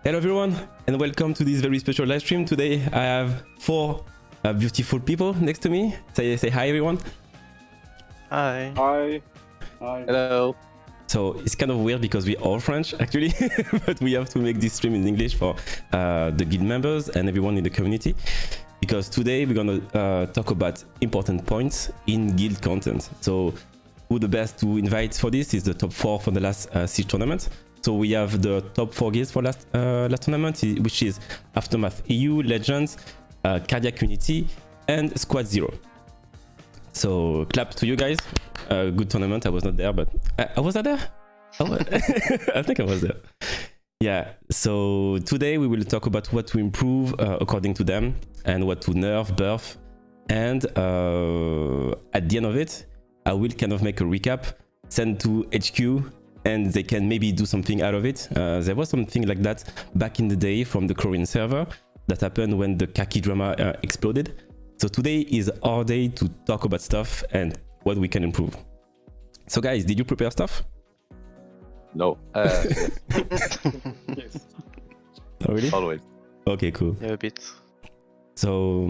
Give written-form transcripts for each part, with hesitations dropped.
Hello everyone and welcome to this very special live stream. Today I have four beautiful people next to me. Say hi everyone. Hi. Hi. Hi. Hello. So it's kind of weird because we're all French actually, but we have to make this stream in English for the guild members and everyone in the community. Because today we're gonna talk about important points in guild content. So who the best to invite for this is the top 4 for the last Siege tournament. So we have the top 4 guilds for last tournament, which is Aftermath EU, Legends, Cardiac Unity, and Squad 0. So clap to you guys. Good tournament. I was not there, but I was not there. I think I was there. Yeah. So today we will talk about what to improve according to them, and what to nerf, buff, and at the end of it, I will kind of make a recap, send to HQ, and they can maybe do something out of it. There was something like that back in the day from the Korean server that happened when the Kaki drama exploded. So today is our day to talk about stuff and what we can improve. So guys, did you prepare stuff? No. Yes. Oh, really? Always. Okay, cool. Yeah, a bit. So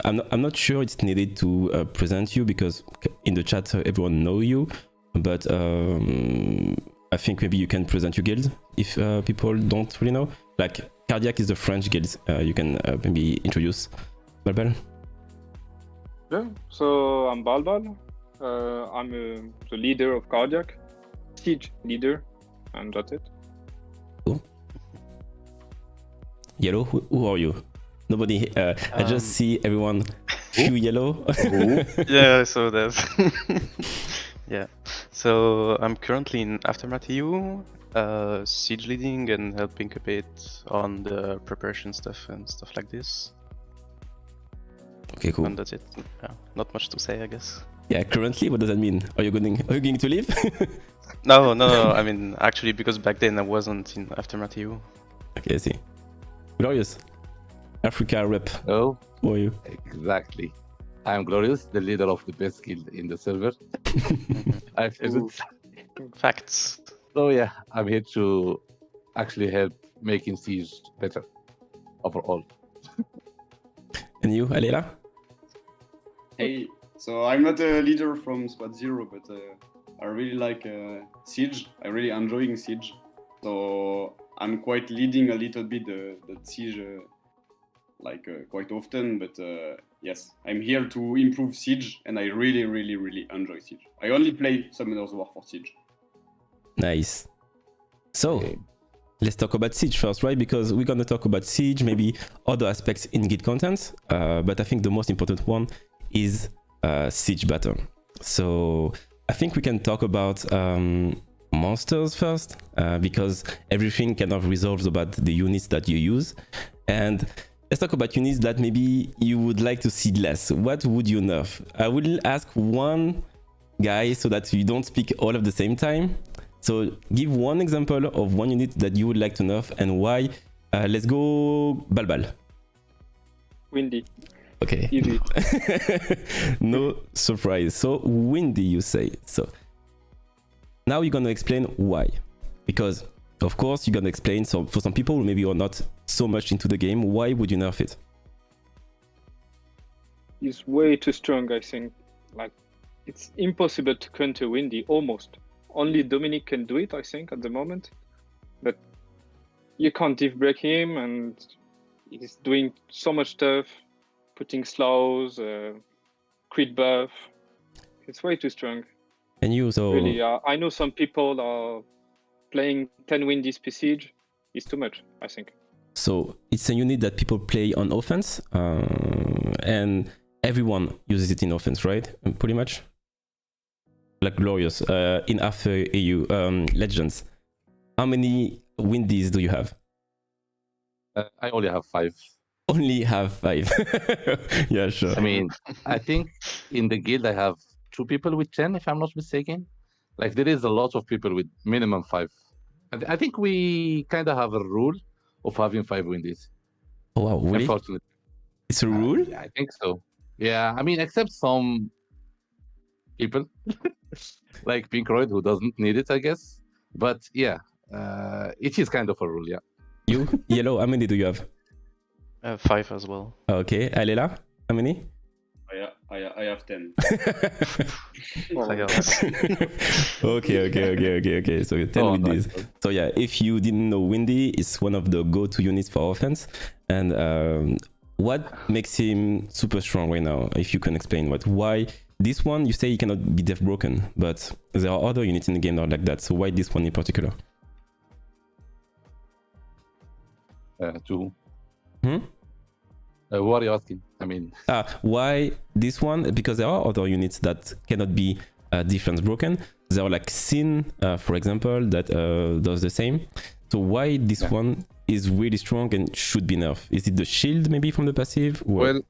I'm not sure it's needed to present you, because in the chat everyone know you, but I think maybe you can present your guild if people don't really know. Like Cardiac is the French guild. You can maybe introduce Balbal. Yeah, so I'm Balbal. I'm the leader of Cardiac, Siege leader, and that's it. Cool. Yellow, who are you? Nobody. I just see everyone. Few yellow. Yeah, I saw that. Yeah, so I'm currently in Aftermath EU, siege leading and helping a bit on the preparation stuff and stuff like this. Okay, cool. And that's it. Yeah, not much to say, I guess. Yeah, currently, what does that mean? Are you going to leave? No, I mean, actually, because back then I wasn't in Aftermath EU. Okay, I see. Glorious. Africa rep. Oh, Who are you? exactly. I'm Glorious, the leader of the best guild in the server. I feel it. Facts. So yeah, I'm here to actually help making Siege better overall. And you, Alela? Hey, so I'm not a leader from Squad 0, but I really like Siege. I really enjoying Siege. So I'm quite leading a little bit the Siege quite often, but yes, I'm here to improve Siege, and I really enjoy Siege. I only play Summoner's War for Siege. Nice. So, let's talk about Siege first, right? Because we're gonna talk about Siege, maybe other aspects in guild content, but I think the most important one is Siege battle. So, I think we can talk about monsters first, because everything kind of resolves about the units that you use. And let's talk about units that maybe you would like to see less. What would you nerf? I will ask one guy so that you don't speak all at the same time. So give one example of one unit that you would like to nerf and why. Let's go Balbal. Windy. Okay. Easy. No surprise. So Windy, you say. So now you're going to explain why. Because of course you're going to explain, so for some people who maybe are not so much into the game, why would you nerf it? He's way too strong, I think. Like, it's impossible to counter Windy, almost. Only Dominic can do it, I think, at the moment. But you can't div break him, and he's doing so much stuff, putting slows, crit buff. It's way too strong. And you, so Really, I know some people are playing 10 Windies per siege. It's too much, I think. So it's a unit that people play on offense, and everyone uses it in offense, right? Pretty much. Like Glorious, in After EU Legends, how many Windies do you have? I only have 5. Only have 5. Yeah, sure. I mean, I think in the guild I have 2 people with 10, if I'm not mistaken. Like, there is a lot of people with minimum 5. I think we kind of have a rule of having 5 Windies. Oh, wow, really? Unfortunately. It's a rule? Yeah, I think so. Yeah, I mean, except some people like Pinkroyd who doesn't need it, I guess. But yeah, it is kind of a rule, yeah. You, Yellow, how many do you have? 5 as well. Okay, Alela, how many? I have 10. Okay. So 10 Windies. Nice. So yeah, if you didn't know, Windy is one of the go-to units for offense. And what makes him super strong right now? If you can explain why this one you say it cannot be def broken, but there are other units in the game that are like that. So why this one in particular? Who are you asking? I mean, why this one? Because there are other units that cannot be defense broken. There are like Sin, for example, that does the same. So why this one is really strong and should be nerfed? Is it the shield maybe from the passive? Or... Well,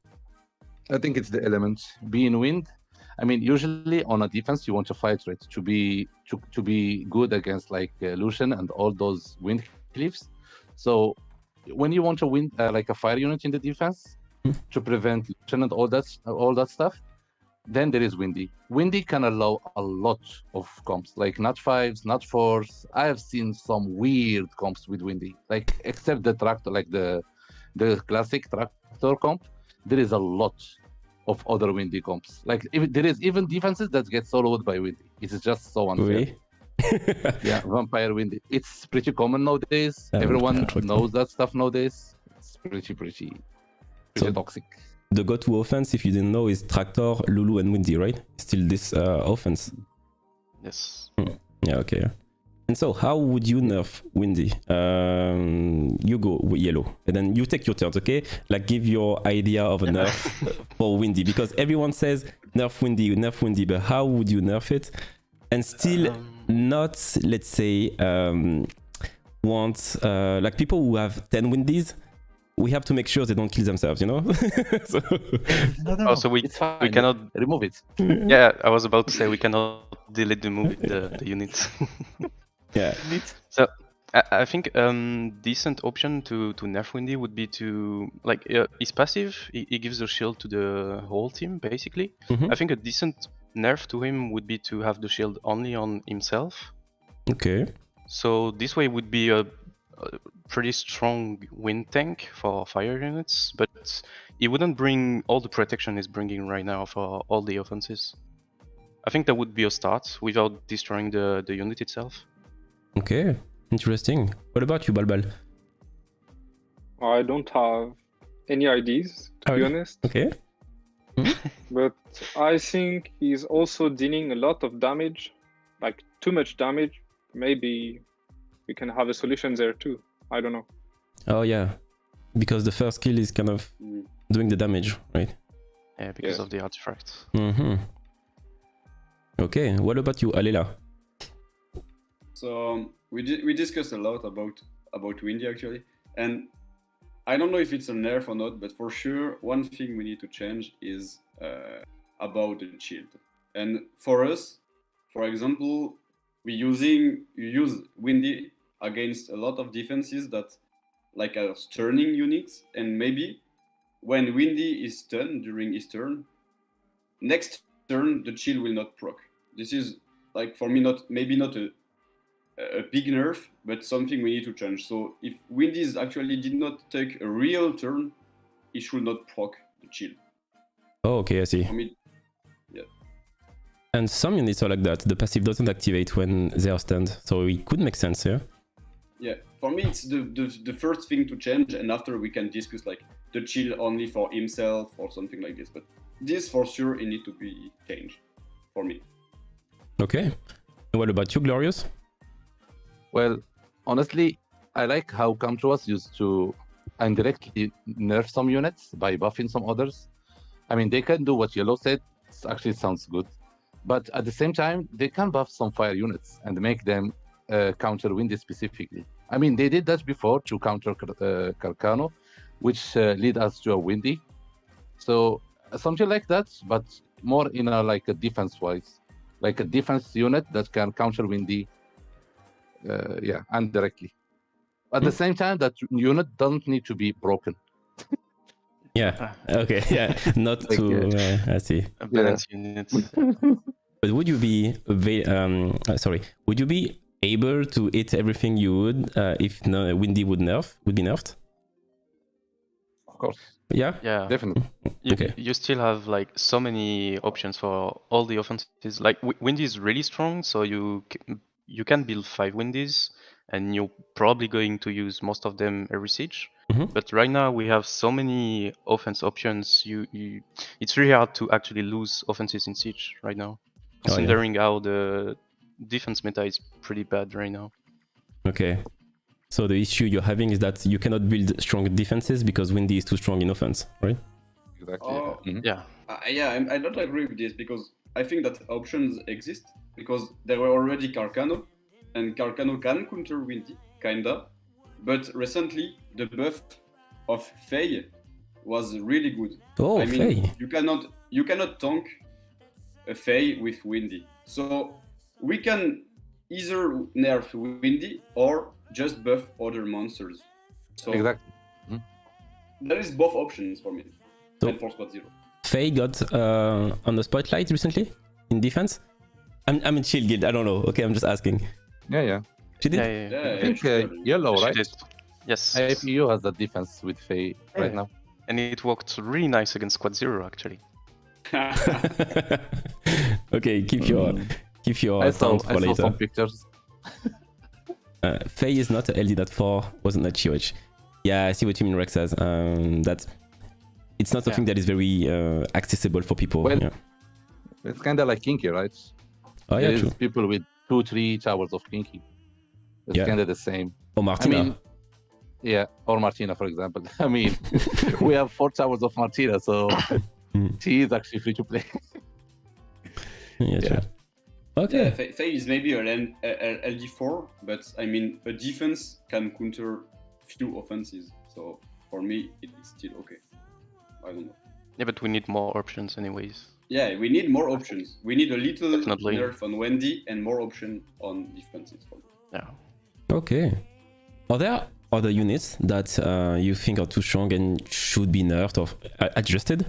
I think it's the elements. Being wind, I mean, usually on a defense you want to fight rate to be good against like Lucian and all those wind cliffs. So when you want to win like a fire unit in the defense to prevent Lucian and all that stuff, then there is windy. Windy can allow a lot of comps, like not 5s, not 4s. I have seen some weird comps with windy, like except the tractor, like the classic tractor comp. There is a lot of other windy comps. Like there is even defenses that get soloed by windy. It's just so unfair. Really? Yeah, vampire windy. It's pretty common nowadays. Everyone knows that stuff nowadays. It's pretty toxic. The go-to offense, if you didn't know, is Tractor, Lulu, and Windy, right? Still this offense. Yes. Yeah, okay. And so, how would you nerf Windy? You go with yellow, and then you take your turns, okay? Like, give your idea of a nerf for Windy, because everyone says nerf Windy, but how would you nerf it? And still not, let's say, want, like people who have 10 Windies, we have to make sure they don't kill themselves, you know? So... No. So we cannot remove it. Yeah, I was about to say we cannot delete the unit. Yeah. So I think decent option to nerf Windy would be to like he's passive. He gives a shield to the whole team basically. I think a decent nerf to him would be to have the shield only on himself. Okay. So this way would be a pretty strong wind tank for fire units, but it wouldn't bring all the protection he's bringing right now for all the offenses. I think that would be a start without destroying the unit itself. Okay, interesting. What about you, Balbal? I don't have any ideas, to be honest. Okay. But I think he's also dealing a lot of damage, like too much damage. Maybe we can have a solution there too. I don't know. Oh yeah, because the first kill is kind of doing the damage, right? Yeah, because of the artifact. Okay, what about you, Alela? So we discussed a lot about Windy actually, and I don't know if it's a nerf or not, but for sure one thing we need to change is about the shield. And for us, for example, you use Windy against a lot of defenses that like are stunning units, and maybe when Windy is stunned during his turn, next turn the shield will not proc. This is like for me maybe not a big nerf, but something we need to change. So if Windy actually did not take a real turn, he should not proc the shield. Oh, okay, I see. For me, yeah. And some units are like that. The passive doesn't activate when they are stunned, so it could make sense, yeah? Yeah, for me it's the first thing to change, and after we can discuss like the chill only for himself or something like this. But this for sure it need to be changed for me. Okay. And what about you, Glorious? Well, honestly, I like how Counter-Us used to indirectly nerf some units by buffing some others. I mean, they can do what Yellow said. It actually sounds good. But at the same time, they can buff some fire units and make them counter Windy specifically. I mean, they did that before to counter Carcano, which lead us to a Windy. So something like that, but more in a like a defense-wise, like a defense unit that can counter Windy, indirectly. At the same time, that unit doesn't need to be broken. Yeah. Okay. Yeah. Not Like, to. I see. A balance unit. But would you be would you be able to hit everything you would if Windy would be nerfed? Of course. Yeah. Yeah. Definitely. You still have like so many options for all the offenses. Like Windy is really strong, so you can build 5 Windies and you're probably going to use most of them every siege. Mhm. But right now we have so many offense options. It's really hard to actually lose offenses in siege right now, Oh, yeah. considering how the defense meta is pretty bad right now. Okay. So the issue you're having is that you cannot build strong defenses because Windy is too strong in offense, right? Exactly. Oh. Yeah. Yeah, I don't agree with this because I think that options exist because there were already Carcano, and Carcano can counter Windy, kinda. But recently, the buff of Faye was really good. Oh, I mean, Faye. you cannot tank a Faye with Windy. So we can either nerf Windy or just buff other monsters. So Exactly. there is both options for me. So- And for Squad Zero. Faye got on the spotlight recently in defense. I'm in Shield Guild. I don't know. Okay, I'm just asking. Yeah. She did. Yeah, I think sure. yellow, She right? did. Yes. IPU has the defense with Faye right Yeah. now. And it worked really nice against Squad Zero actually. Okay, keep your I saw thoughts for later. some pictures. Faye is not a LD.4, wasn't a GOH. Yeah, I see what you mean, Rex says. That it's not something that is very accessible for people. Well, yeah. It's kind of like Kinky, right? Oh yeah, There is true. people with 2-3 towers of Kinky. It's Yeah. kind of the same. Or Martina. I mean, yeah, or Martina, for example. I mean, we have 4 towers of Martina, so she is actually free to play. yeah, true. yeah. Okay. Yeah, Faye is maybe an LD4, but I mean, a defense can counter few offenses. So for me, it's still okay. I don't know. Yeah, but we need more options anyways. Yeah, we need more options. We need a little Definitely. nerf on Wendy and more option on defenses. For me. Yeah. Okay. Are there other units that you think are too strong and should be nerfed or adjusted?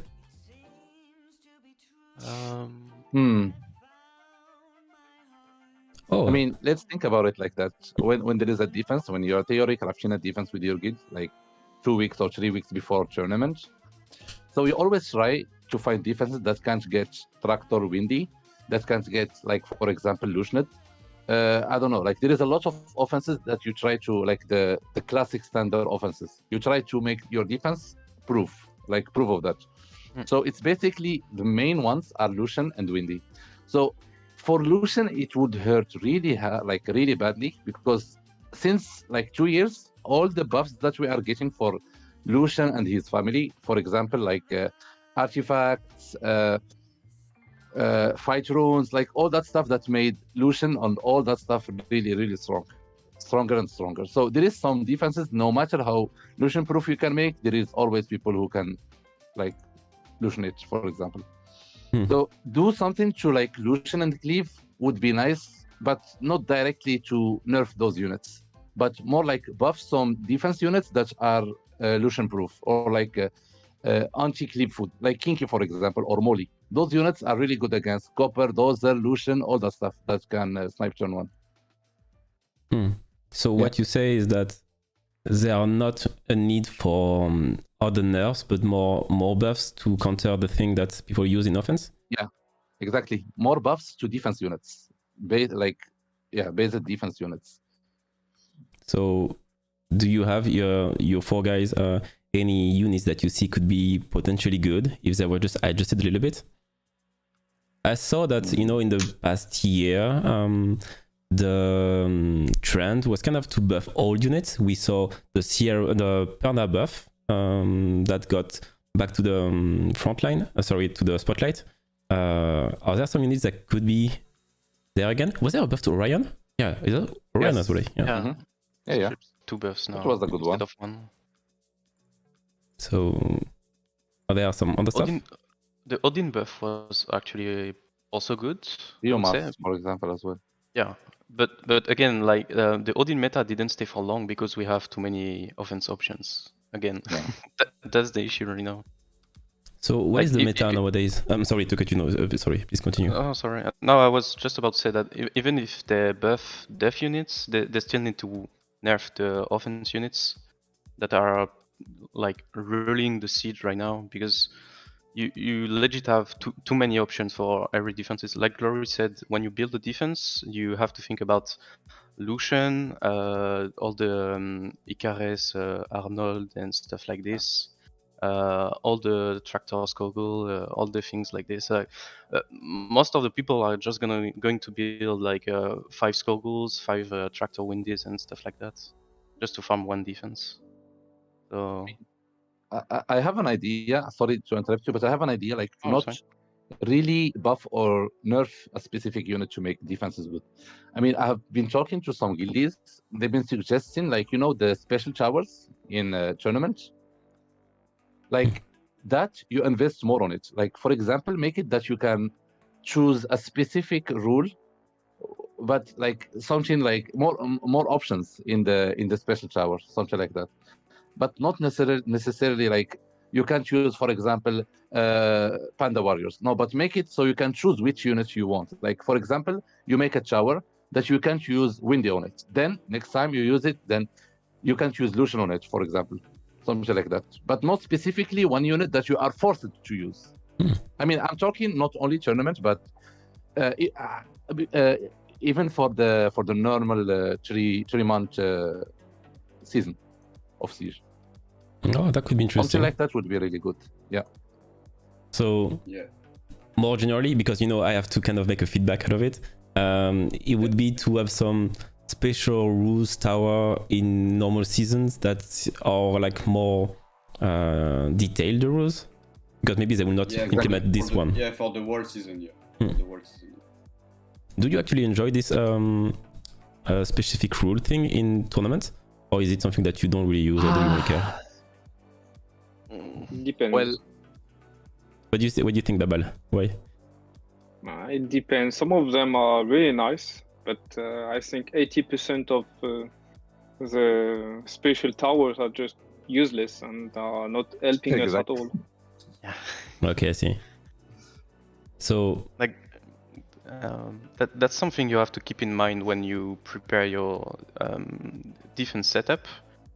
Oh, I mean, let's think about it like that. When there is a defense, when you're theoretically crafting a defense with your guild, like 2 weeks or 3 weeks before tournament, so you always try to find defenses that can't get Tractor Windy, that can't get, like, for example, Lucianate. I don't know, like there is a lot of offenses that you try to, like the classic standard offenses. You try to make your defense proof of that. So it's basically the main ones are Lucian and Windy. So for Lucian, it would hurt really really badly because since like 2 years, all the buffs that we are getting for Lucian and his family, for example, like artifacts, fight runes, like all that stuff that made Lucian and all that stuff really, really stronger and stronger. So there is some defenses, no matter how Lucian proof you can make, there is always people who can like Lucianate, for example. So do something to like Lucian and Cleave would be nice, but not directly to nerf those units, but more like buff some defense units that are Lucian proof or like anti-Cleave food, like Kinky, for example, or Molly. Those units are really good against Copper, Dozer, Lucian, all that stuff that can snipe turn 1. So what you say is that there are not a need for other nerfs, but more buffs to counter the thing that people use in offense? Yeah, exactly. More buffs to defense units. Basic defense units. So do you have your 4 guys any units that you see could be potentially good if they were just adjusted a little bit? I saw that, in the past year, the trend was kind of to buff all units. We saw the Perna buff that got back to the front line, to the spotlight. Are there some units that could be there again? Was there a buff to Orion? Yeah, is that Orion as well? Yeah. Yeah. 2 buffs now. That was a good one. Instead of 1. So are there some other stuff? The Odin buff was actually also good. I would Biomass, say. for example, as well. Yeah, but again, like the Odin meta didn't stay for long because we have too many offense options. Again, Yeah. that's the issue right now. So what Like, is the if- meta if- nowadays? I'm sorry to cut you. Sorry, please continue. Oh, sorry. No, I was just about to say that even if they buff def units, they still need to nerf the offense units that are like ruling the siege right now because you legit have too many options for every defense. Like Glory said, when you build a defense, you have to think about Lucian, all the Icares, Arnold, and stuff like this. All the tractor Skogul, all the things like this. Most of the people are just going to build like 5 Skoguls, 5 tractor Windies, and stuff like that, just to farm 1 defense. So I have an idea. Sorry to interrupt you, but I have an idea. Like Oh, not sorry. really buff or nerf a specific unit to make defenses good. I mean, I have been talking to some guildies. They've been suggesting, like, you know, the special towers in tournaments. Like that, you invest more on it. Like, for example, make it that you can choose a specific rule, but like something like more options in the special tower, something like that. But not necessarily like you can choose, for example, Panda Warriors. No, but make it so you can choose which units you want. Like, for example, you make a tower that you can't use Windy on it. Then next time you use it, then you can choose Lucian on it, for example. Something like that. But not specifically one unit that you are forced to use. I mean, I'm talking not only tournament, but even for the normal 3-month season of Siege. Oh, that could be interesting. Something like that would be really good. Yeah. So, Yeah. more generally, because you know I have to kind of make a feedback out of it, it would be to have some special rules tower in normal seasons that are like more detailed the rules, because maybe they will not Yeah, implement exactly. this one. Yeah, for the world season, yeah. For the world season. Do you actually enjoy this specific rule thing in tournaments, or is it something that you don't really use or don't really care? Depends. Well, What do you think, Babal? Why? It depends. Some of them are really nice, but I think 80% of the special towers are just useless and are not helping us at Exactly. all. Okay, I see. So, Like that's something you have to keep in mind when you prepare your defense setup.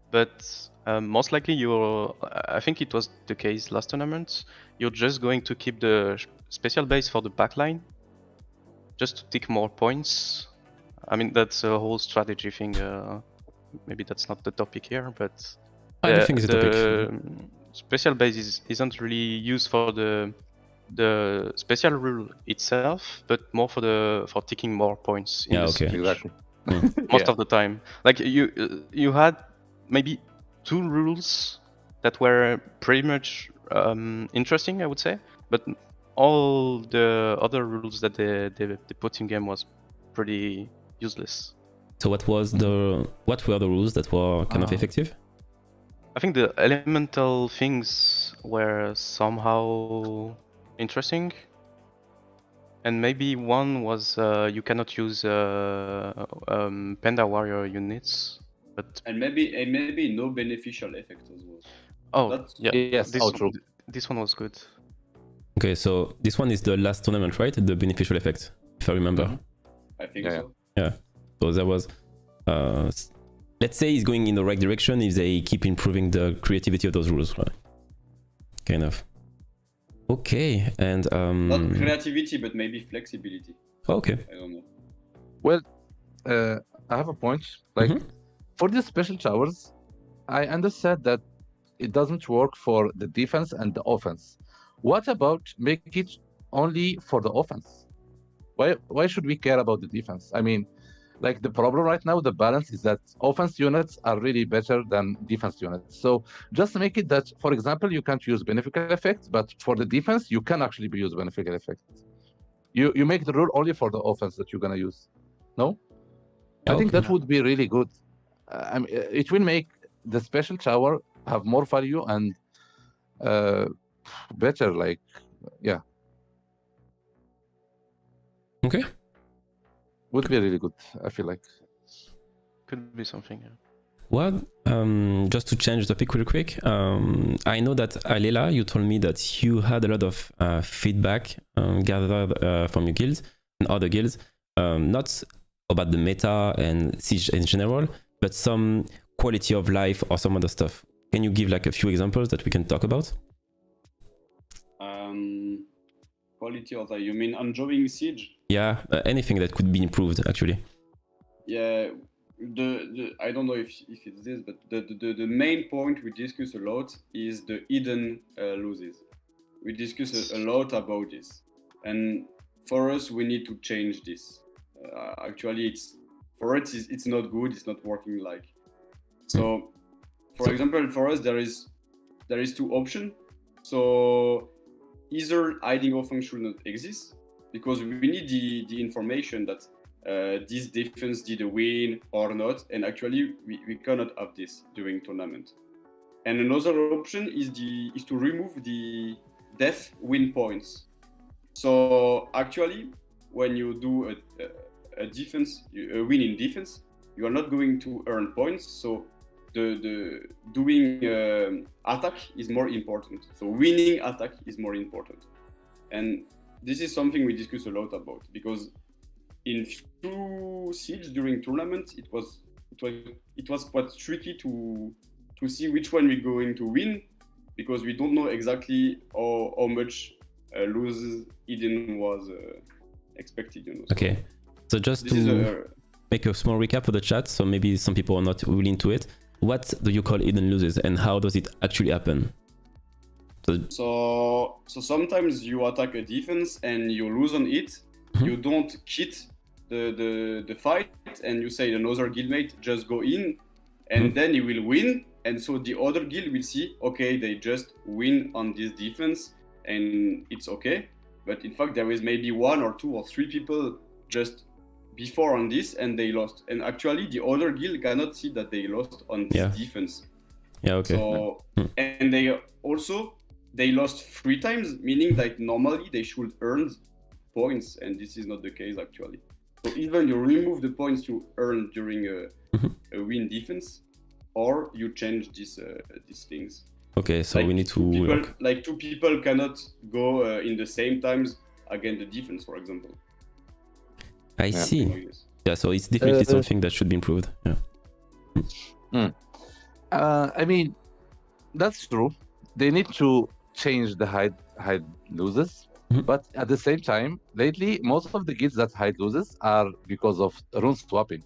But most likely I think it was the case last tournament, you're just going to keep the special base for the backline just to take more points. I mean, that's a whole strategy thing. Maybe that's not the topic here, but I don't think it's a topic. Special base isn't really used for the special rule itself, but more for taking more points in Yeah, the okay. siege. Exactly. Most of the time. Like you had maybe 2 rules that were pretty much interesting, I would say, but all the other rules that they put in game was pretty useless. So what were the rules that were kind of effective? I think the elemental things were somehow interesting, and maybe one was you cannot use Panda Warrior units, but And maybe no beneficial effect as well. oh That's- yeah, Yes, true. this one was good. Okay, so this one is the last tournament, right? The beneficial effect, if I remember. I think Yeah, so. So there was, let's say it's going in the right direction if they keep improving the creativity of those rules, right? Kind of. Okay, and Not creativity, but maybe flexibility. okay. I don't know. Well, I have a point. Like Mhm. for the special towers, I understand that it doesn't work for the defense and the offense. What about make it only for the offense? Why should we care about the defense? I mean, like the problem right now, the balance is that offense units are really better than defense units. So just make it that, for example, you can't use beneficial effects, but for the defense, you can actually use beneficial effects. You make the rule only for the offense that you're gonna use. No? I think Okay. that would be really good. I mean, it will make the special tower have more value and better. Like, yeah, Okay. would be really good. I feel like. Could be something. Yeah. Well, just to change the topic real quick, I know that Alela, you told me that you had a lot of feedback gathered from your guilds and other guilds, not about the meta and Siege in general, but some quality of life or some other stuff. Can you give like a few examples that we can talk about? Quality of life. You mean enjoying Siege? Yeah, anything that could be improved actually. yeah, I don't know if it's this, but the main point we discuss a lot is the hidden losses. We discuss a lot about this, and for us we need to change this. Actually, it's not good. It's not working like. So, for example, for us there is two options. So either hiding offense should not exist because we need the information that this defense did a win or not, and actually we cannot have this during tournament. And another option is to remove the death win points. So actually, when you do a defense, a win in defense, you are not going to earn points. So the doing attack is more important. So winning attack is more important, and this is something we discuss a lot about because in few siege during tournament it was quite tricky to see which one we're going to win because we don't know exactly how much loses Eden was expected. You know. So okay, so just to make a small recap for the chat, so maybe some people are not really into it. What do you call hidden loses and how does it actually happen? So sometimes you attack a defense and you lose on it. You don't quit the fight and you say another guildmate just go in and then he will win, and so the other guild will see, okay, they just win on this defense and it's okay, but in fact there is maybe 1 or 2 or 3 people just before on this and they lost, and actually the other guild cannot see that they lost on this defense. Yeah, okay. So and they lost 3 times, meaning that normally they should earn points, and this is not the case actually. So even you remove the points you earn during a win defense, or you change these things. Okay, so we need to like 2 people cannot go in the same times against the defense, for example. I see. Yeah, so it's definitely something that should be improved. Yeah. I mean, that's true. They need to change the hide loses, but at the same time, lately most of the guilds that hide loses are because of rune swapping.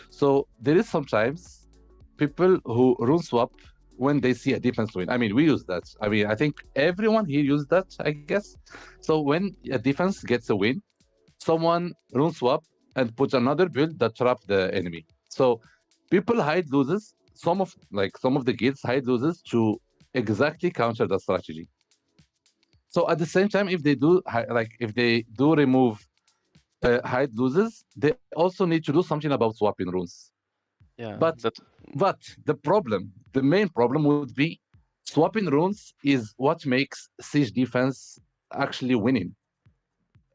So there is sometimes people who rune swap when they see a defense win. I mean, we use that. I mean, I think everyone here used that, I guess. So when a defense gets a win, someone rune swap and put another build that trap the enemy. So people hide loses. Some of the guilds hide loses to exactly counter the strategy. So at the same time, if they do remove hide loses, they also need to do something about swapping runes. Yeah, but the main problem would be swapping runes is what makes siege defense actually winning.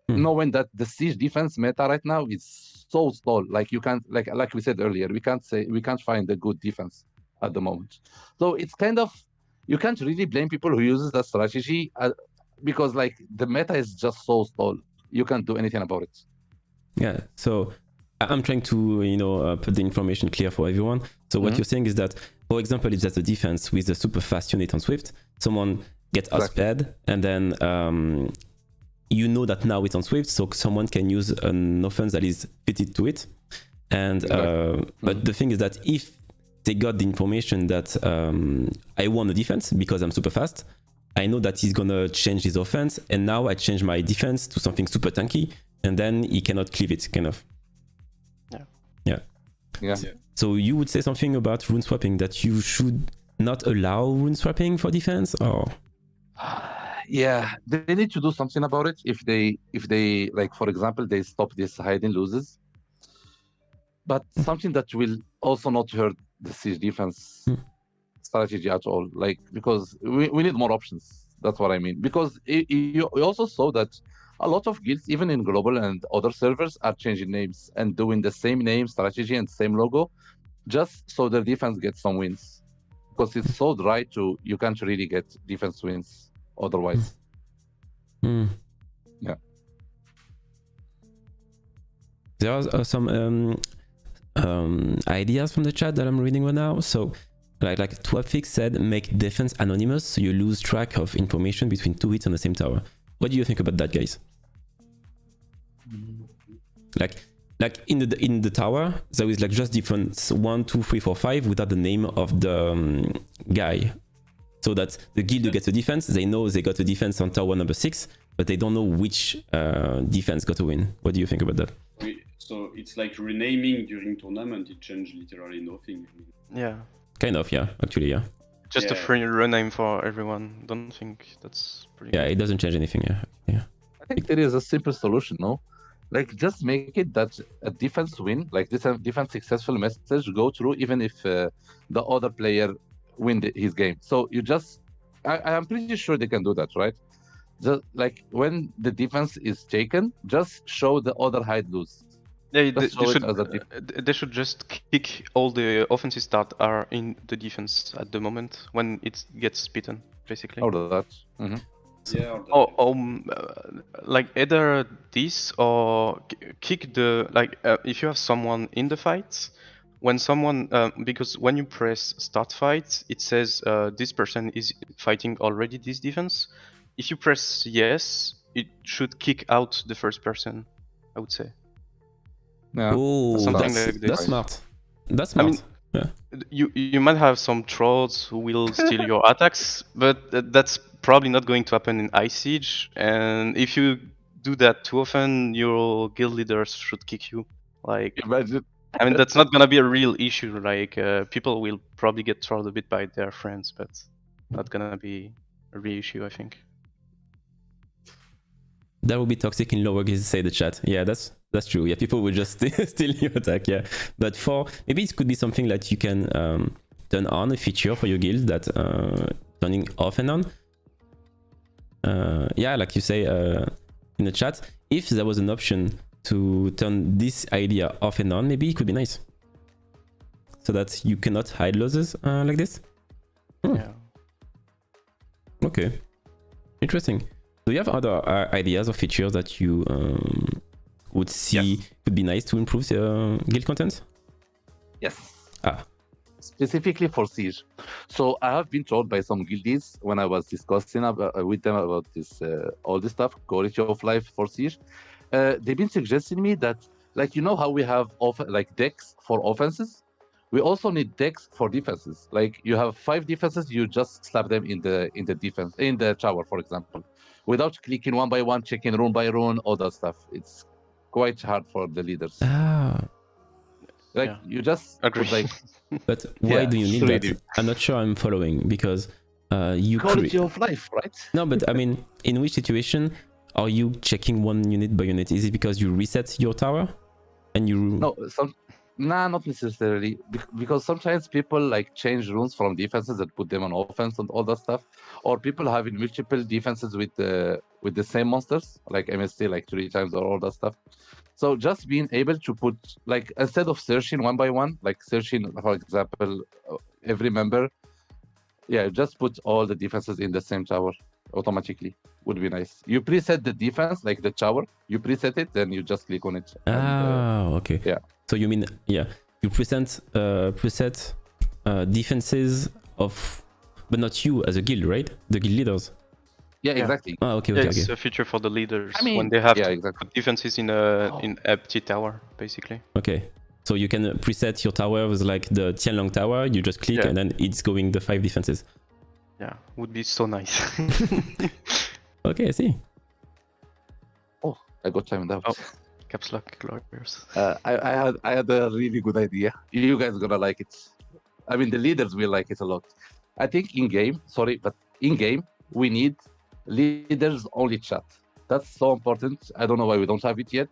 Knowing that the siege defense meta right now is so stall, like you can't, like we said earlier, we can't find a good defense at the moment. So it's kind of, you can't really blame people who uses that strategy because like the meta is just so stall. You can't do anything about it. Yeah, so I'm trying to put the information clear for everyone. So what you're saying is that, for example, if there's a defense with a super fast unit on Swift, someone gets outsped, and then you know that now it's on Swift, so someone can use an offense that is fitted to it. And but the thing is that if they got the information that I won a defense because I'm super fast, I know that he's gonna change his offense, and now I change my defense to something super tanky, and then he cannot cleave it, kind of. Yeah. So you would say something about rune swapping, that you should not allow rune swapping for defense, or? Yeah, they need to do something about it. If they like, for example, they stop this hiding loses, but something that will also not hurt the siege defense strategy at all. Like, because we need more options. That's what I mean. Because you also saw that a lot of guilds, even in global and other servers, are changing names and doing the same name, strategy, and same logo, just so their defense gets some wins. Because it's so dry you can't really get defense wins otherwise. Yeah. There are some ideas from the chat that I'm reading right now. So like TOP4 said, make defense anonymous so you lose track of information between 2 hits on the same tower. What do you think about that, guys? Like, like in the tower, there is like just difference 1, 2, 3, 4, 5 without the name of the guy. So that the guild who gets a defense, they know they got a defense on tower number 6, but they don't know which defense got a win. What do you think about that? So it's like renaming during tournament. It changed literally nothing. Yeah. Kind of, yeah. Actually, yeah. Just a Yeah. free rename for everyone. Don't think that's pretty Yeah, good. it doesn't change anything. Yeah. I think there is a simple solution, no? Like just make it that a defense win, like this defense successful message go through even if the other player win his game. So you just, I'm pretty sure they can do that, right? Just like when the defense is taken, just show the other hide lose. Yeah, Just show it as a they should just kick all the offenses that are in the defense at the moment when it gets beaten, basically. Out of that. Mhm. Yeah. Like either this or kick the if you have someone in the fight, when someone because when you press start fight, it says this person is fighting already this defense. If you press yes, it should kick out the first person, I would say. Yeah. Oh, Something that's, like this. that's smart. That's I smart. mean, yeah. you might have some trolls who will steal your attacks, but that's probably not going to happen in Ice Siege. And if you do that too often, your guild leaders should kick you. Like, Imagine. I mean, that's not gonna be a real issue. Like, people will probably get trolled a bit by their friends, but not gonna be a real issue, I think. That would be toxic in lower guilds, say the chat. Yeah, that's true. Yeah, people will just steal your attack. Yeah, but for maybe it could be something that you can turn on a feature for your guild that turning off and on. Yeah, like you say in the chat, if there was an option to turn this idea off and on, maybe it could be nice. So that you cannot hide losses like this. Yeah. Okay, interesting. Do you have other ideas or features that you would see could be nice to improve the guild content? Yes. Ah. Specifically for Siege. So I have been told by some guildies when I was discussing with them about this all this stuff, quality of life for Siege. They've been suggesting me that, like, you know how we have decks for offenses? We also need decks for defenses. Like you have 5 defenses, you just slap them in the defense in the tower, for example, without clicking one by one, checking rune by rune, all that stuff. It's quite hard for the leaders. Like you just agree. like. But why do you need really. that? I'm not sure I'm following because you quality of life, right? No, but I mean, in which situation are you checking one unit by unit? Is it because you reset your tower and you? Nah, not necessarily. Because sometimes people like change runes from defenses and put them on offense and all that stuff, or people having multiple defenses with the same monsters, like MST, like 3 times or all that stuff. So just being able to put, like, instead of searching one by one, like searching, for example, every member, just put all the defenses in the same tower automatically would be nice. You preset the defense, like the tower, you preset it, then you just click on it. Okay. Yeah. So you mean, you preset defenses of, but not you as a guild, right? The guild leaders. Yeah, exactly. Okay. It's a feature for the leaders when they have to put defenses in empty tower, basically. Okay. So you can preset your tower with like the Tianlong tower, you just click and then it's going the 5 defenses. Yeah, would be so nice. Okay, I see. Oh, I got timed out. Oh, caps lock glorious. I had a really good idea. You guys are gonna like it. I mean, the leaders will like it a lot. I think in game, we need leaders only chat. That's so important. I don't know why we don't have it yet,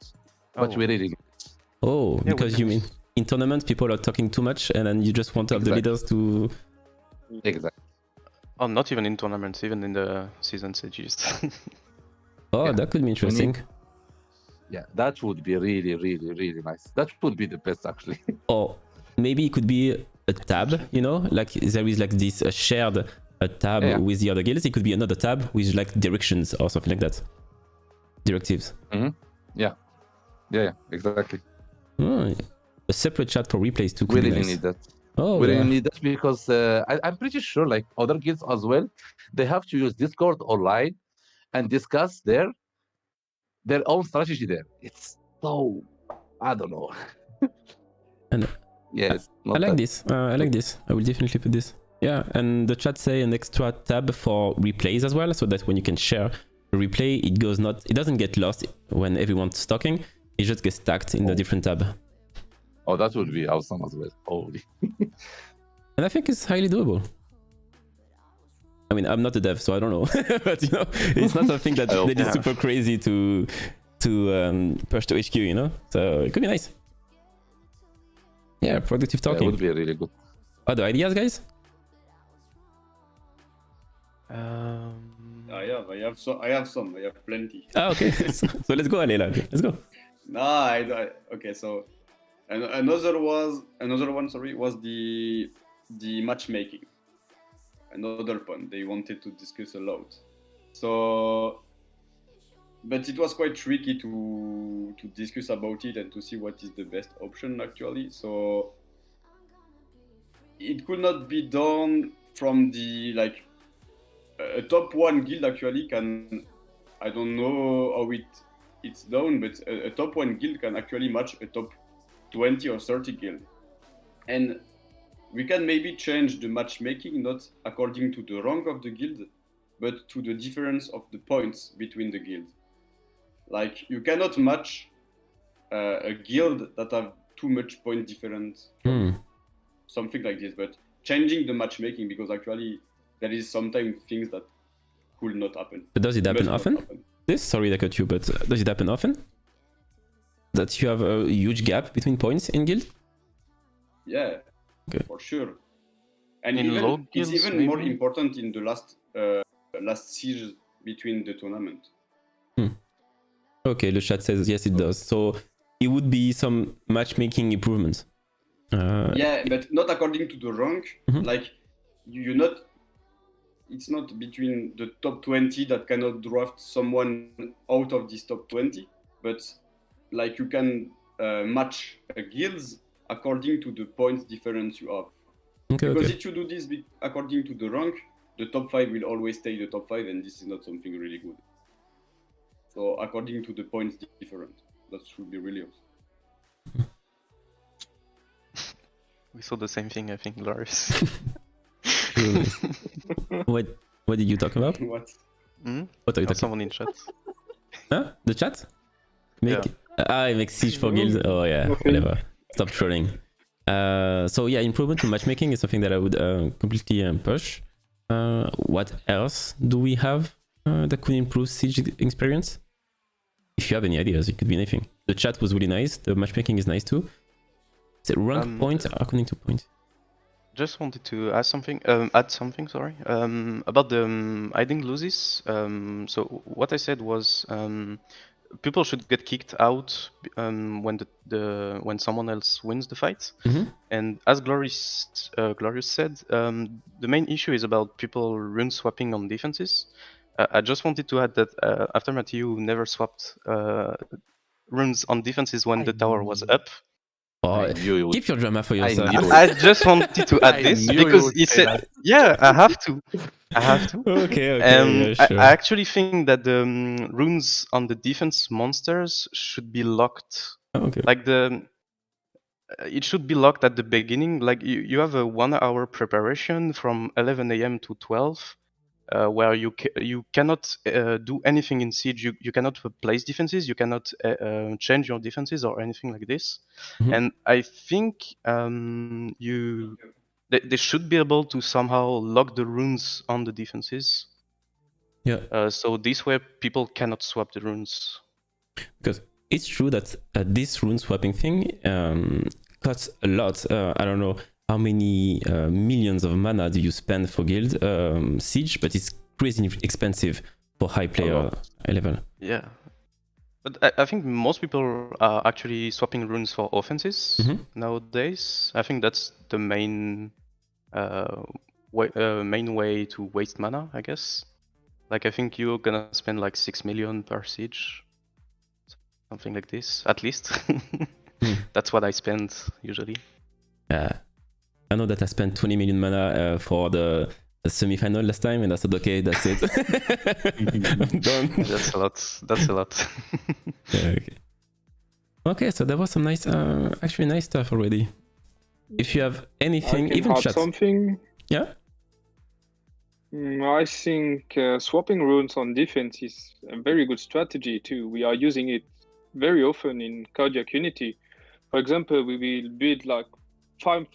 but we really need it. Oh, because you mean in tournaments people are talking too much and then you just want to have the leaders to... Exactly. Oh, not even in tournaments, even in the season stages. That could be interesting. That would be really, really, really nice. That would be the best, actually. Or maybe it could be a tab, you know, like there is like this shared tab with the other guilds. It could be another tab with like directions or something like that. Directives. Yeah, exactly. A separate chat for replays too could we be really nice. need that. Oh, we really need that because I'm pretty sure like other guilds as well, they have to use Discord online and discuss their own strategy there. It's so I don't know. And Yes, I like this. I like this. I will definitely put this. Yeah, and the chat say an extra tab for replays as well, so that when you can share a replay, it doesn't get lost when everyone's talking. It just gets stacked in the different tab. Oh, that would be awesome as well. Holy. And I think it's highly doable. I mean, I'm not a dev, so I don't know, but you know, it's not something that is super crazy to push to HQ, you know. So it could be nice. Yeah, productive talking. Yeah, it would be really good. Other ideas, guys? I have some. I have plenty. Ah, okay. so let's go, Alela. Let's go. Okay. So another one. Sorry, was the matchmaking. Another point they wanted to discuss a lot. So, but it was quite tricky to discuss about it and to see what is the best option actually. So it could not be done from the a top 1 guild actually can, I don't know how it's done, but a top 1 guild can actually match a top 20 or 30 guild. And we can maybe change the matchmaking not according to the rank of the guild, but to the difference of the points between the guilds. Like you cannot match a guild that have too much point difference, something like this. But changing the matchmaking, because actually there is sometimes things that could not happen. But does it happen often? Sorry to cut you, but does it happen often? That you have a huge gap between points in guild? Yeah, okay. For sure. And in even, it's guilds, even more important in the last siege between the tournament. Okay, the chat says yes, it does. So it would be some matchmaking improvements. Yeah, but not according to the rank. Like it's not between the top 20 that cannot draft someone out of this top 20, but like you can match guilds according to the points difference you have. Because if you do this according to the rank, the top 5 will always stay the top 5, and this is not something really good. So according to the points different, that should be really awesome. We saw the same thing, I think, Lars. What did you talk about? What? What are you talking? Someone in chat. Huh? The chat? I make siege for guilds. Oh yeah, whatever. Stop trolling. So yeah, improvement in matchmaking is something that I would completely push. What else do we have that could improve siege experience? If you have any ideas, it could be anything. The chat was really nice. The matchmaking is nice too. Is it rank points according to points? Just wanted to add something. Sorry. About the hiding loses. So what I said was people should get kicked out when someone else wins the fight. And as Glorious said, the main issue is about people rune swapping on defenses. I just wanted to add that Aftermath EU never swapped runes on defenses when the tower was up. Oh, keep your drama for yourself. I just wanted to add this because he said, "Yeah, I have to." Okay. Yeah, sure. I actually think that the runes on the defense monsters should be locked. Okay. Like it should be locked at the beginning. Like you have a 1 hour preparation from 11 AM to 12. Where you cannot do anything in siege. You cannot place defenses. You cannot change your defenses or anything like this. And I think they should be able to somehow lock the runes on the defenses. Yeah. So this way people cannot swap the runes. Because it's true that this rune swapping thing costs a lot. I don't know how many millions of mana do you spend for guild siege, but it's crazy expensive for high player level. Yeah, but I think most people are actually swapping runes for offenses nowadays. I think that's the main way to waste mana, I guess. Like I think you're gonna spend like 6 million per siege, something like this, at least. That's what I spend usually. I know that I spent 20 million mana for the semi-final last time, and I said, okay, that's it. I'm done. That's a lot. Yeah, okay. Okay, so that was some nice, actually nice stuff already. If you have anything, I can even add chat. something. Yeah. I think swapping runes on defense is a very good strategy too. We are using it very often in Cardiac Unity. For example, we will build like five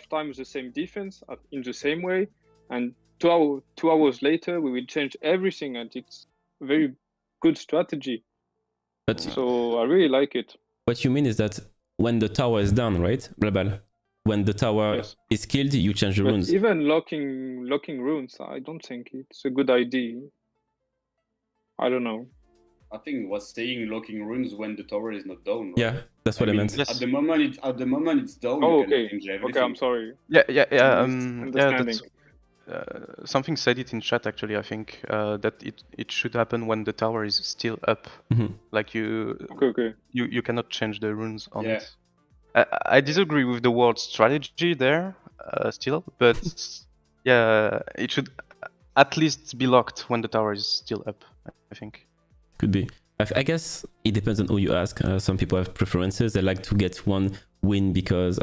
times the same defense in the same way, and 2 hours later we will change everything, and it's a very good strategy. But So I really like it. what you mean is that when the tower is down, right, Blabal? When the tower Yes. is killed, you change the But runes. even locking runes, I don't think it's a good idea. I don't know. I think was saying locking runes when the tower is not down. Right? Yeah, that's what I mean, meant. Yes. At the moment it's down. Oh, you can okay. change everything. Okay, I'm sorry. Yeah, yeah, yeah. Misunderstanding. Something said it in chat actually. I think that it should happen when the tower is still up. Mhm. Like you Okay. you cannot change the runes on Yeah. it. I disagree with the word strategy there still, but yeah, it should at least be locked when the tower is still up. I think. Could be. I guess it depends on who you ask. Some people have preferences. They like to get one win because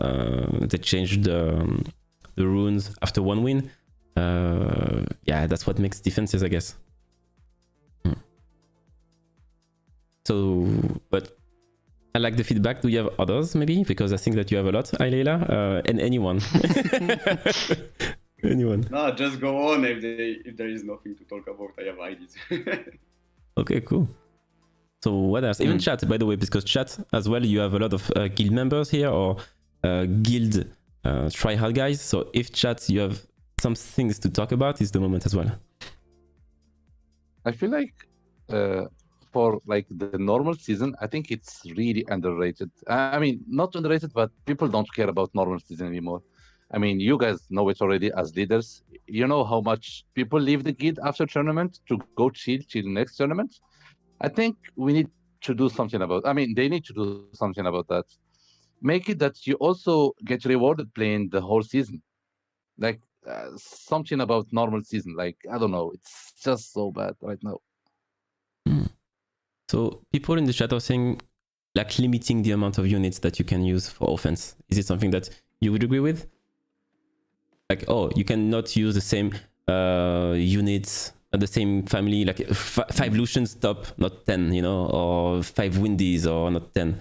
they changed the runes after one win. Yeah, that's what makes defenses, I guess. So, but I like the feedback. Do you have others, maybe? Because I think that you have a lot, Aylela, and anyone. Anyone. No, just go on. If there is nothing to talk about, I have ideas. Okay, cool. So what else? Even chat, by the way, because chat as well, you have a lot of guild members here or guild try-hard guys. So if chat, you have some things to talk about, it's the moment as well. I feel like for like the normal season, I think it's really underrated. I mean, not underrated, but people don't care about normal season anymore. I mean, you guys know it already as leaders. You know how much people leave the guild after tournament to go chill next tournament. I think we need to do something about. I mean, they need to do something about that. Make it that you also get rewarded playing the whole season, like something about normal season. Like I don't know, it's just so bad right now. So people in the chat are saying like limiting the amount of units that you can use for offense. Is it something that you would agree with? Like, oh, you cannot use the same units, the same family, like 5 Lucians top, not 10, you know, or 5 Windies or not 10.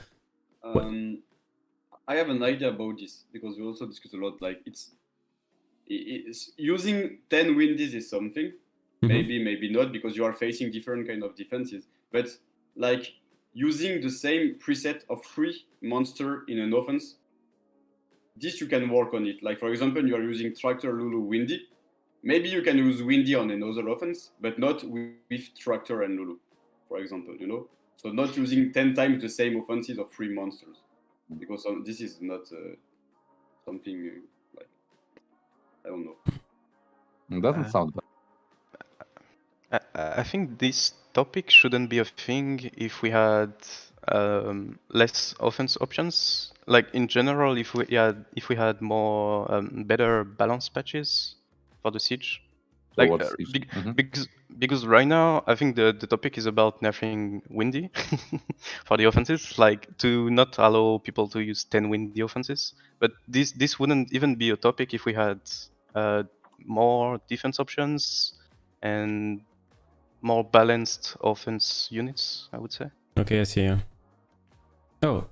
I have an idea about this because we also discuss a lot. Like it's using 10 Windies is something. Maybe not, because you are facing different kind of defenses. But like using the same preset of 3 monster in an offense, this you can work on it. Like for example, you are using Tractor, Lulu, Windy. Maybe you can use Windy on another offense, but not with Tractor and Lulu, for example, you know? So not using 10 times the same offenses of 3 monsters. Because this is not something like, I don't know. It doesn't sound bad. I think this topic shouldn't be a thing if we had less offense options. Like in general, if we had more better balance patches for the siege. Like because right now I think the topic is about nerfing Windy for the offenses, like to not allow people to use 10 Windy offenses. But this wouldn't even be a topic if we had more defense options and more balanced offense units, I would say. Okay, I see. Yeah. Oh,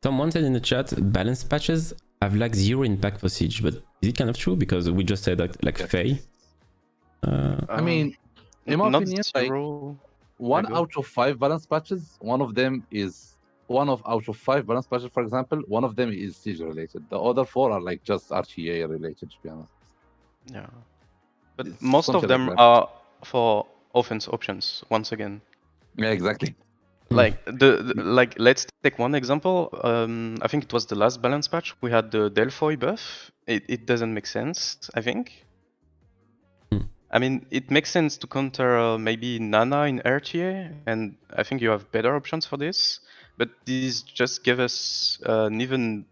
someone said in the chat, balance patches have like 0 impact for siege, but is it kind of true? Because we just said that like Faye. I mean, in my opinion, like 1 out of 5 balance patches, one of out of 5 balance patches, for example, one of them is siege related. The other 4 are like just RTA related, to be honest. Yeah, but It's most of them are for offense options. Once again. Yeah, exactly. Like like let's take one example. I think it was the last balance patch. We had the Delphoid buff. It doesn't make sense, I think. I mean, it makes sense to counter maybe Nana in RTA, and I think you have better options for this. But these just give us an even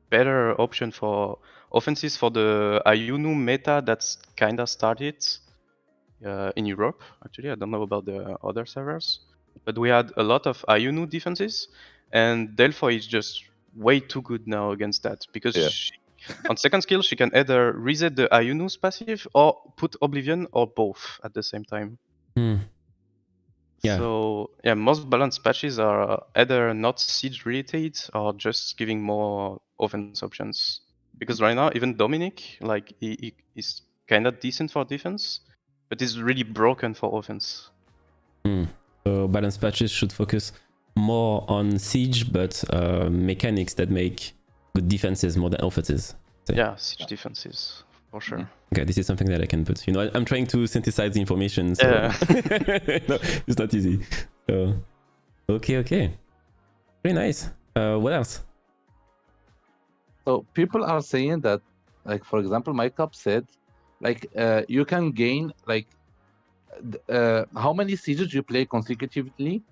better option for offenses for the Ayunu meta that's kinda started in Europe. Actually, I don't know about the other servers, but we had a lot of Ayunu defenses, and Delphi is just way too good now against that because Yeah. on second skill she can either reset the Ayunu's passive or put Oblivion or both at the same time. Yeah. So yeah, most balanced patches are either not siege related or just giving more offense options. Because right now, even Dominic, like he is kind of decent for defense, but is really broken for offense. So balanced patches should focus more on siege, but mechanics that make good defenses more than offenses. So- Yeah, siege defenses for sure. Okay, this is something that I can put. You know, I'm trying to synthesize the information, so Yeah. no, it's not easy. So, okay, very nice. What else? So people are saying that, like for example, my cup said, like you can gain like how many sieges you play consecutively,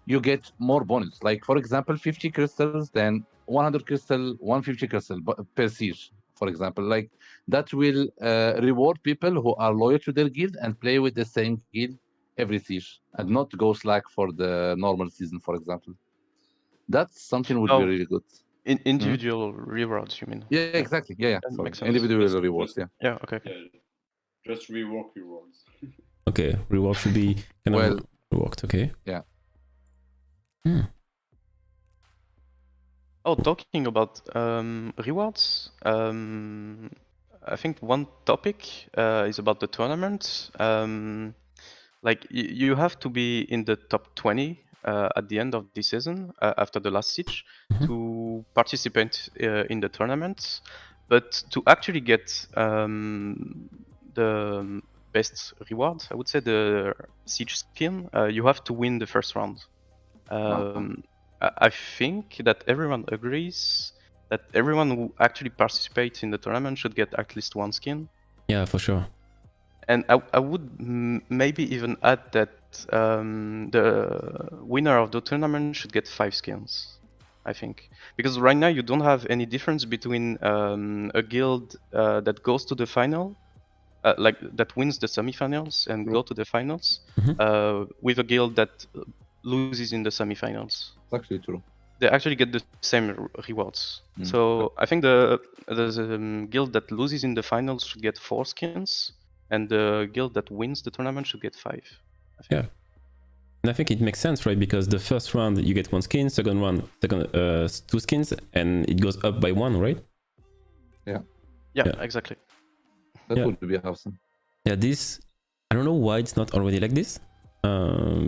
you get more bonus. Like for example, 50 crystals, then 100 crystal, 150 crystal per siege. For example, like that will reward people who are loyal to their guild and play with the same guild every siege, and not go slack for the normal season, for example. That's something would be Oh, really good. individual rewards, you mean? Yeah, exactly. Yeah. That Sorry. makes sense. Individual rewards. Yeah. Yeah. Okay. Yeah, just rework rewards. Okay, reward should be kind Well, of reworked. Okay. yeah. Oh, talking about rewards, I think one topic is about the tournament. Like you have to be in the top 20 at the end of the season after the last siege to participate in the tournament. But to actually get the best reward, I would say the siege skin, you have to win the first round. I think that everyone agrees that everyone who actually participates in the tournament should get at least one skin. Yeah, for sure. And I would maybe even add that the winner of the tournament should get 5 skins, I think. Because right now you don't have any difference between a guild that goes to the final, like that wins the semifinals and go to the finals, with a guild that loses in the semifinals. It's actually true. They actually get the same rewards. So I think the guild that loses in the finals should get 4 skins, and the guild that wins the tournament should get 5. I think. Yeah. And I think it makes sense, right? Because the first round you get 1 skin, second round 2 skins, and it goes up by 1, right? Yeah, exactly. That Yeah. would be awesome. Yeah, this, I don't know why it's not already like this,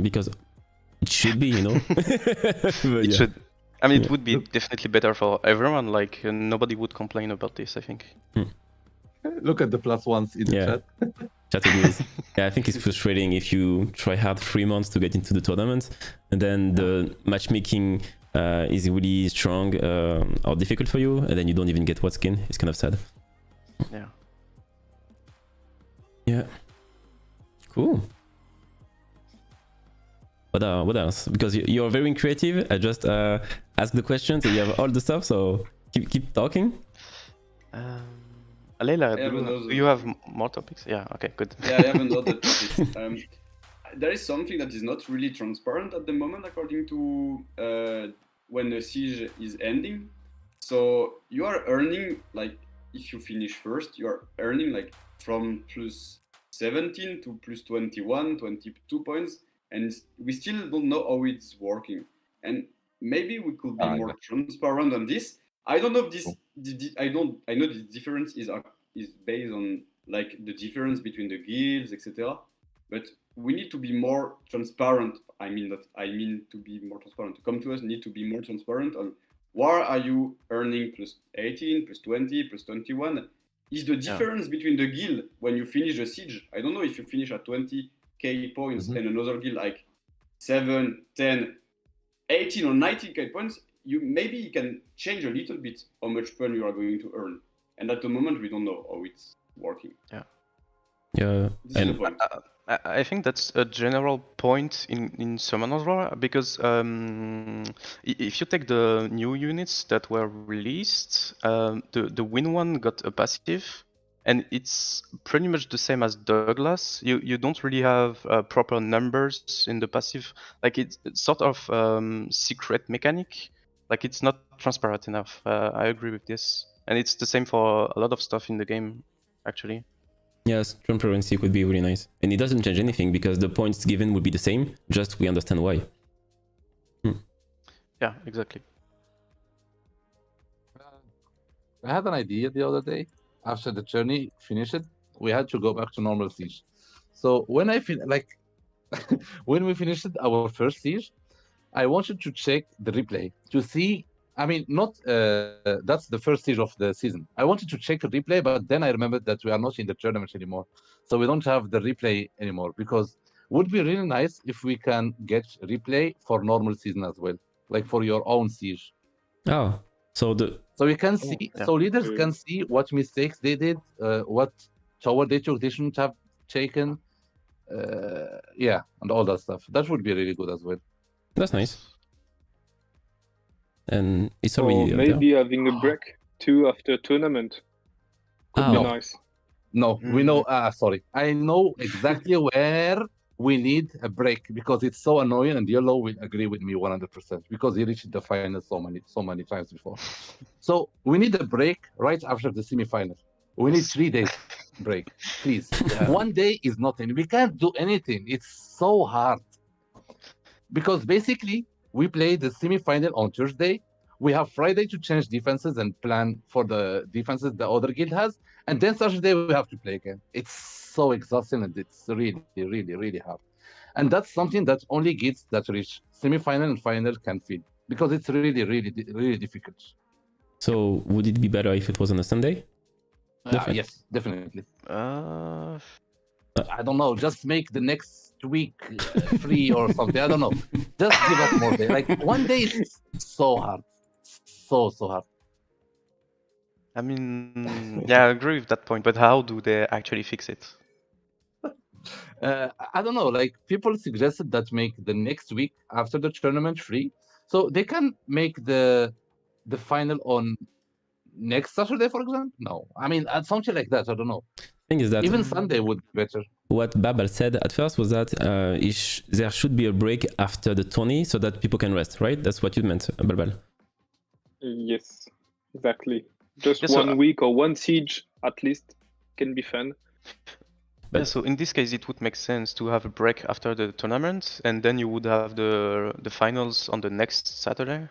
because it should be, you know. But It yeah. should. I mean, it would be definitely better for everyone. Like nobody would complain about this, I think. Look at the +1s in the Yeah. chat. Chat agrees. Yeah, I think it's frustrating if you try hard 3 months to get into the tournament, and then the matchmaking is really strong or difficult for you, and then you don't even get what skin. It's kind of sad. Yeah. Yeah. Cool. What else? Because you're very creative. I just ask the questions and you have all the stuff, so keep talking. Alela, Yeah, but do those- you have more topics? Yeah, okay, good. Yeah, I have another topic. There is something that is not really transparent at the moment, according to when the siege is ending. So you are earning, like, if you finish first, you are earning like from +17 to +21, 22 points, and we still don't know how it's working. And maybe we could be more transparent on this. I don't know if this. I know the difference is based on like the difference between the guilds, etc. But we need to be more transparent. I mean to be more transparent. To come to us, need to be more transparent on where are you earning +18, +20, +21. Is the difference between the guild when you finish a siege? I don't know if you finish at 20k points and another guild like 7, 10, 18 or 19k points. You can change a little bit how much fun you are going to earn. And at the moment, we don't know how it's working. Yeah. This is the point. I think that's a general point in Summoner's War, because if you take the new units that were released, the win one got a passive, and it's pretty much the same as Douglas. You don't really have proper numbers in the passive. Like it's sort of secret mechanic. Like it's not transparent enough. I agree with this, and it's the same for a lot of stuff in the game, actually. Yes, transparency could be really nice. And it doesn't change anything because the points given would be the same, just we understand why. Yeah, exactly. I had an idea the other day. After the journey finished, we had to go back to normal siege. So when when we finished our first siege, I wanted to check the replay to see. I mean, not that's the first siege of the season. I wanted to check the replay, but then I remembered that we are not in the tournament anymore, so we don't have the replay anymore. Because would be really nice if we can get replay for normal season as well, like for your own siege. Oh, so we can see, yeah. so leaders can see what mistakes they did, what tower they took, they shouldn't have taken, yeah, and all that stuff. That would be really good as well. that's nice. And it's Or already maybe having a break too after tournament could be nice. No, we know. Sorry, I know exactly where we need a break because it's so annoying, and Yellow will agree with me 100% because he reached the final so many times before. So we need a break right after the semi-final. We need 3 days break, please. Yeah. 1 day is nothing. We can't do anything. It's so hard because basically we play the semi-final on Thursday. We have Friday to change defenses and plan for the defenses the other guild has, and then Saturday we have to play again. It's so exhausting and it's really, really, really hard. And that's something that only guilds that reach semi-final and final can feel because it's really, really, really difficult. So would it be better if it was on a Sunday? Yes, definitely. I don't know. Just make the next week free or something. I don't know. Just give us more day. Like 1 day is so hard. So hard. I mean, yeah, I agree with that point, but how do they actually fix it? I don't know. Like people suggested that make the next week after the tournament free, so they can make the final on next Saturday, for example. No, I mean something like that. I don't know. Thing is that Even Sunday would be better. What Babel said at first was that there should be a break after the tourney so that people can rest, right? That's what you meant, Babel. Yes, exactly. Just Yeah, so, 1 week or 1 siege at least can be fun. But- yeah, so in this case, it would make sense to have a break after the tournament, and then you would have the finals on the next Saturday.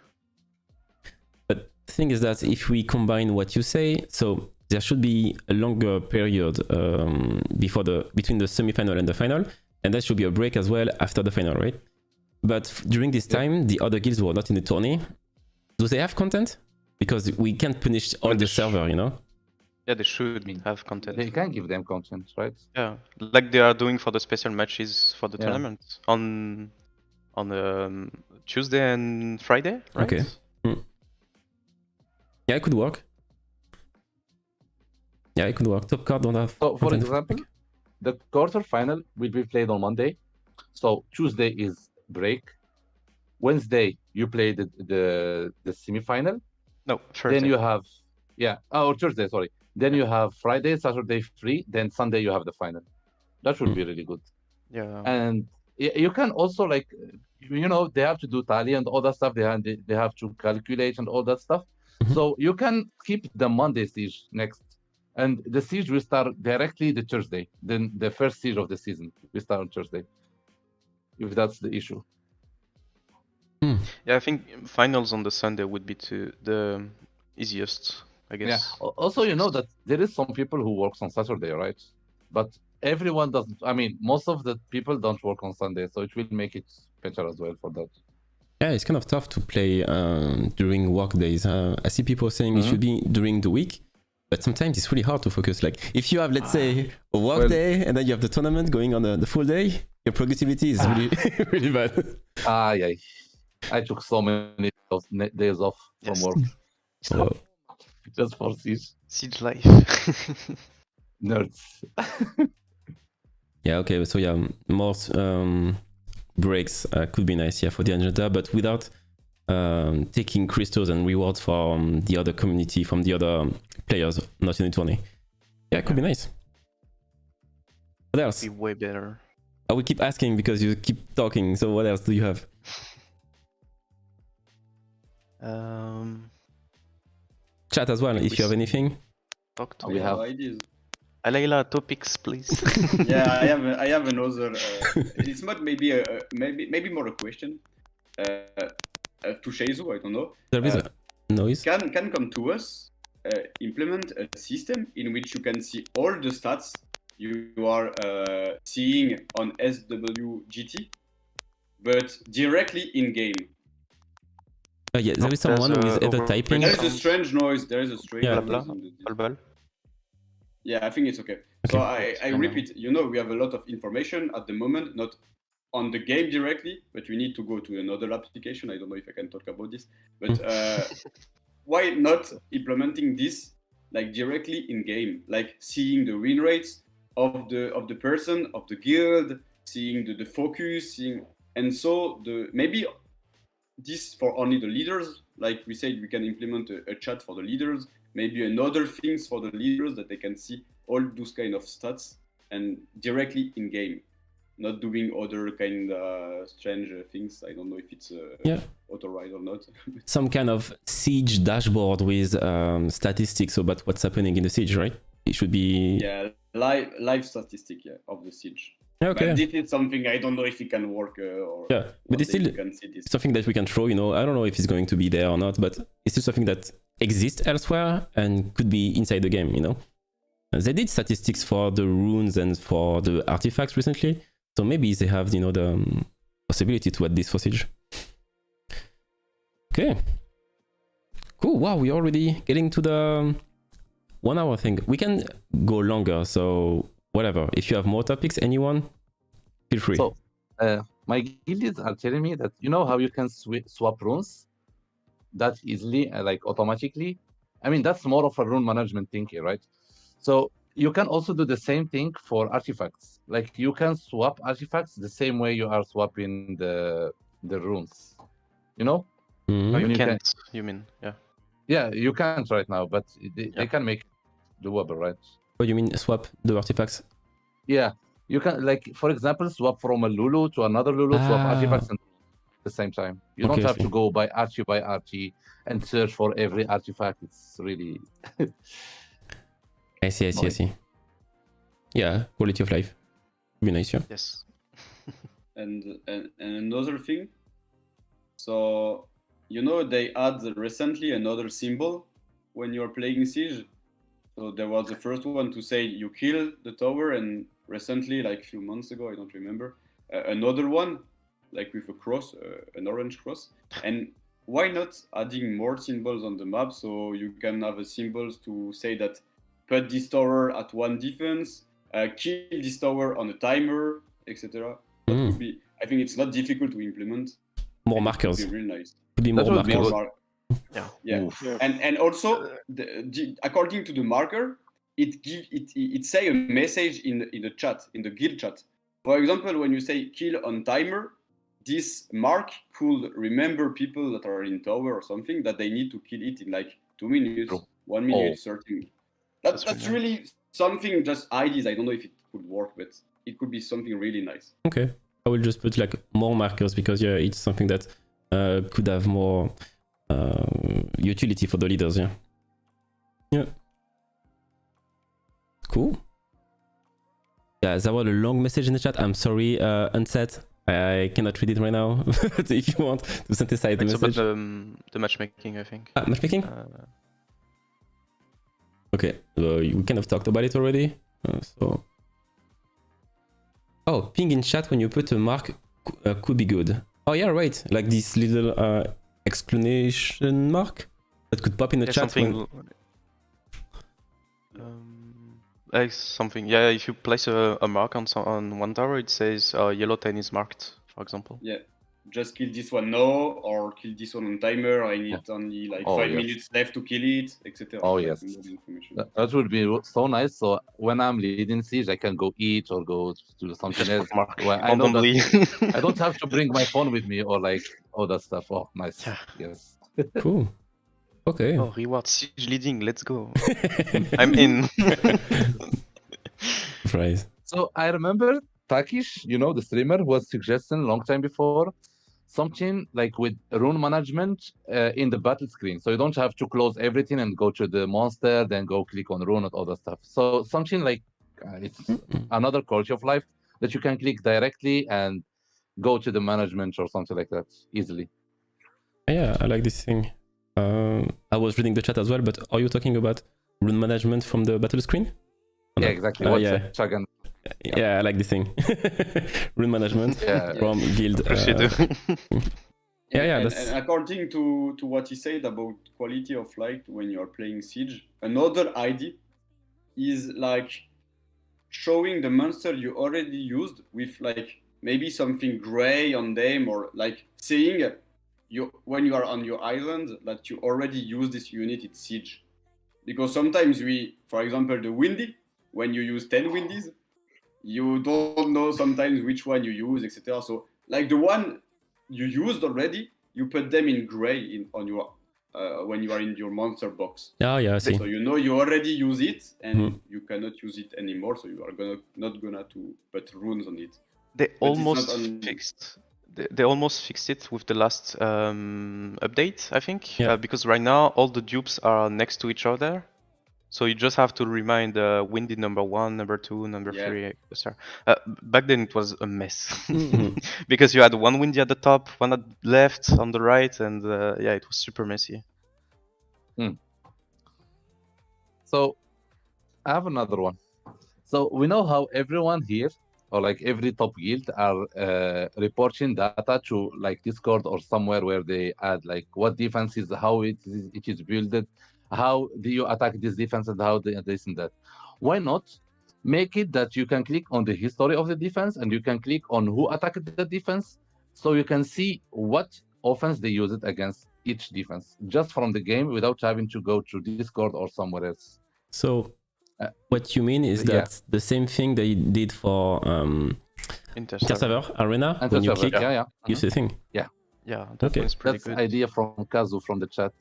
But the thing is that if we combine what you say, so there should be a longer period between the semi-final and the final, and there should be a break as well after the final, right? But during this time, the other guilds who are not in the tourney, do they have content? Because we can't punish all the server, you know? Yeah, they should have content. They can give them content, right? Yeah, like they are doing for the special matches for the Yeah. tournament on Tuesday and Friday, right? Okay. Yeah, it could work. Yeah, it could work. Top card don't have. So, for content. example, the quarter final will be played on Monday. So Tuesday is break. Wednesday you play the semi-final. No, Thursday. Then you have Thursday, sorry. Then you have Friday, Saturday free. Then Sunday you have the final. That would be really good. Yeah. And you can also like, they have to do tally and all that stuff. They have to calculate and all that stuff. So you can keep the Monday siege next. And the siege will start directly the Thursday. Then the first siege of the season will start on Thursday. If that's the issue. Yeah, I think finals on the Sunday would be the easiest, I guess. Yeah. Also, you know that there is some people who works on Saturday, right? But everyone doesn't. I mean, most of the people don't work on Sunday, so it will make it better as well for that. Yeah, it's kind of tough to play during work days. I see people saying it should be during the week, but sometimes it's really hard to focus. Like if you have, let's say, a work day and then you have the tournament going on the full day, your productivity is really, really bad. Yeah. I took so many days off from work. Oh. Just for Siege. Siege life. Nerds. Yeah, okay, so yeah, more breaks could be nice, yeah, for the agenda, but without taking crystals and rewards from the other community, from the other players not in the tourney. Yeah, it could be nice. What else? Be way better. I will keep asking because you keep talking. So what else do you have? Chat as well, if you have anything. Talk to We me. have- ideas. Alayla, topics, please. Yeah, I have another. It's not maybe more a question. To Sheizu, I don't know. There is a noise. Can come to us. Implement a system in which you can see all the stats you are seeing on SWGT, but directly in game. Yeah, there is There's someone who is a either over- typing. There is a strange noise. There is a strange Yeah. noise. in the- Blah. Yeah, I think it's okay. So Okay. I repeat, you know, we have a lot of information at the moment, not on the game directly, but we need to go to another application. I don't know if I can talk about this, but why not implementing this like directly in game, like seeing the win rates of the person, of the guild, seeing the focus, seeing, and so maybe this for only the leaders, like we said, we can implement a chat for the leaders, maybe another things for the leaders that they can see all those kind of stats and directly in game, not doing other kind of strange things. I don't know if it's authorized or not. Some kind of siege dashboard with statistics about what's happening in the siege, right? It should be. Yeah, live statistic of the siege. Okay. But this is something I don't know if it can work or. Yeah, but it's still you can see this. something that we can throw. You know, I don't know if it's going to be there or not, but it's still something that exists elsewhere and could be inside the game. You know, they did statistics for the runes and for the artifacts recently, so maybe they have the possibility to add this for siege. Okay. Cool. Wow, we're already getting to the 1 hour thing. We can go longer, so whatever. If you have more topics, anyone, feel free. So, my guilds are telling me that you know how you can swap runes that easily, like automatically. I mean, that's more of a rune management thing here, right? So you can also do the same thing for artifacts. Like you can swap artifacts the same way you are swapping the runes. You know? Mhm. No, you When you can't. You mean? Yeah. Yeah, you can't right now, but they can make it doable, right? What do you mean swap the artifacts? Yeah, you can, like, for example, swap from a Lulu to another Lulu, swap artifacts at the same time. You Okay, don't I have see. to go by archie and search for every artifact. It's really I see. Yeah, quality of life. Would be nice, yeah. Yes. And another thing, so you know they add recently another symbol when you're playing Siege. So there was the first one to say you kill the tower, and recently, like a few months ago, I don't remember, another one, like with a cross, an orange cross. And why not adding more symbols on the map so you can have symbols to say that put this tower at 1 defense, kill this tower on a timer, etc. That would be. I think it's not difficult to implement. More It markers. would be real nice. Could be That more would be markers. good. Yeah. Oof. And also according to the marker, it say a message in the chat, in the guild chat. For example, when you say kill on timer, this mark could remember people that are in tower or something that they need to kill it in like 2 minutes, True. 1 minute, 30. That's That's really something, just ideas. I don't know if it could work, but it could be something really nice. Okay. I will just put like more markers because yeah, it's something that could have more utility for the leaders, yeah. Yeah. Cool. Yeah, there was a long message in the chat. I'm sorry, Unset. I cannot read it right now. But if you want to synthesize the It's about message. the matchmaking, I think. Matchmaking? Okay, we kind of talked about it already. Oh, ping in chat when you put a mark could be good. Oh yeah, right. Like this little exclamation mark that could pop in the Yeah, chat. something. Like something. Yeah, if you place a mark on one tower, it says yellow 10 is marked, for example. Yeah. Just kill this one now, or kill this one on timer. I need only like 5 minutes left to kill it, etc. Oh yes, that would be so nice. So when I'm leading siege, I can go eat or go to something else. Well, I know that I don't have to bring my phone with me or like all that stuff. Oh, nice. Yeah. Yes. Cool. Okay. Oh, reward siege leading. Let's go. I'm in. Surprise. So I remember Takish, you know, the streamer, was suggesting long time before something like with rune management in the battle screen. So you don't have to close everything and go to the monster, then go click on rune and other stuff. So something like it's another quality of life that you can click directly and go to the management or something like that easily. Yeah, I like this thing. I was reading the chat as well, but are you talking about rune management from the battle screen? Or Yeah, not? exactly. Yeah. Chagan. Yeah, I like this thing. Rune management Yeah. from guild. Of course you do. Yeah, and, that's... and according to what he said about quality of life when you're playing Siege, another idea is like showing the monster you already used with like maybe something gray on them, or like saying you when you are on your island that you already use this unit in Siege. Because sometimes we, for example, the windy, when you use 10 windies, you don't know sometimes which one you use, etc. So like the one you used already, you put them in gray on your when you are in your monster box. Oh, yeah, I see. So you know you already use it, and you cannot use it anymore. So you are not gonna to put runes on it. They But it's almost not on- fixed. They almost fixed it with the last update, I think. Yeah. Because right now all the dupes are next to each other, so you just have to remind Windy number 1, number 2, number Yeah. 3, etc. Back then it was a mess Mhm. because you had one Windy at the top, one at left, on the right, and yeah, it was super messy. So I have another one. So we know how everyone here, or like every top guild, are reporting data to like Discord or somewhere where they add like what defenses, how it is builded, how do you attack this defense, and how this and that. Why not make it that you can click on the history of the defense and you can click on who attacked the defense, so you can see what offense they use it against each defense just from the game without having to go to Discord or somewhere else. So what you mean is Yeah. that the same thing they did for Inter-server. Inter-server Arena, And when you server, click, yeah. you see the thing. Yeah, that Okay. one's pretty That's good. idea from Kazu from the chat.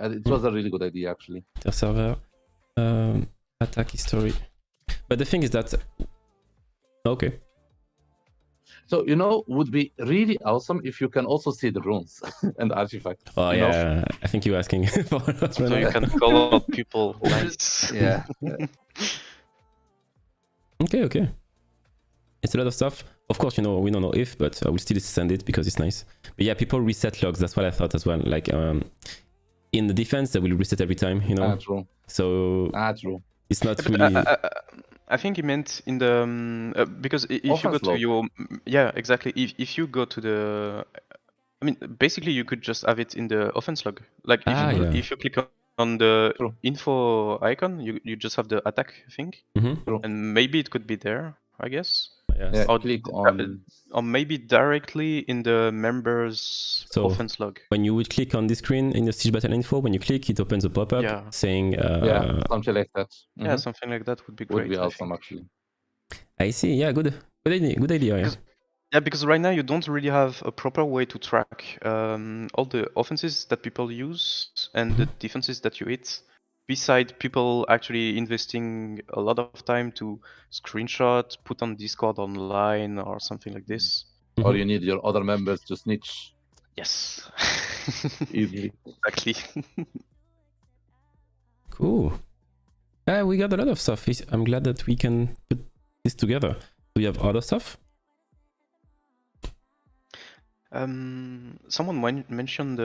It was a really good idea actually. Inter-server attack history. But the thing is that... Okay. So you know, would be really awesome if you can also see the runes and artifacts. Oh, you know? yeah. I think you're asking for a lot right So now. you can call out people. Nice. Yeah. Okay. It's a lot of stuff. Of course, we don't know if, but I will still send it because it's nice. But yeah, people reset logs. That's what I thought as well. Like in the defense, they will reset every time, True. So True. it's not But, really... I think he meant in the because if you go Offense to log. your exactly, if you go to the, I mean, basically you could just have it in the offense log. Like if you click on the True. info icon, you just have the attack thing, Mhm. and maybe it could be there, I guess, Yes. Yeah, Or click on. or maybe directly in the members So, offense log. when you would click on the screen in the Siege Battle info, when you click, it opens a pop-up Yeah. saying... Yeah, something like that. Yeah, Mhm. something like that would be great. Would be I awesome think. actually. I see. Yeah, good idea. Yeah. Yeah, because right now you don't really have a proper way to track all the offenses that people use and the defenses that you hit. Beside people actually investing a lot of time to screenshot, put on Discord online or something like this. Or you need your other members to snitch Yes. easily. Exactly. Cool. We got a lot of stuff. I'm glad that we can put this together. Do you have other stuff? Someone mentioned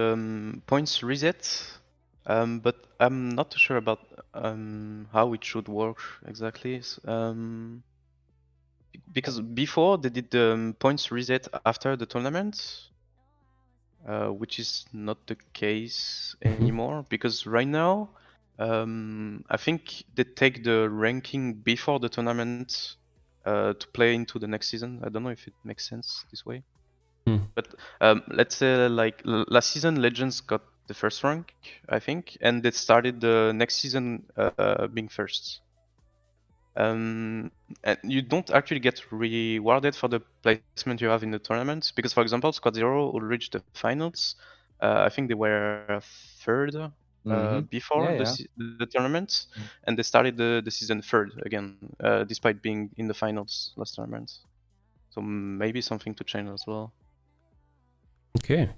points reset, but I'm not too sure about how it should work exactly. Because before they did the points reset after the tournament, which is not the case anymore. Because right now, I think they take the ranking before the tournament to play into the next season. I don't know if it makes sense this way. But let's say like last season, Legends got the first rank, I think, and they started the next season being first. And you don't actually get rewarded for the placement you have in the tournament, because, for example, Squad Zero will reach the finals. I think they were third before the tournament, and they started the season third again, despite being in the finals last tournament. So maybe something to change as well. Okay.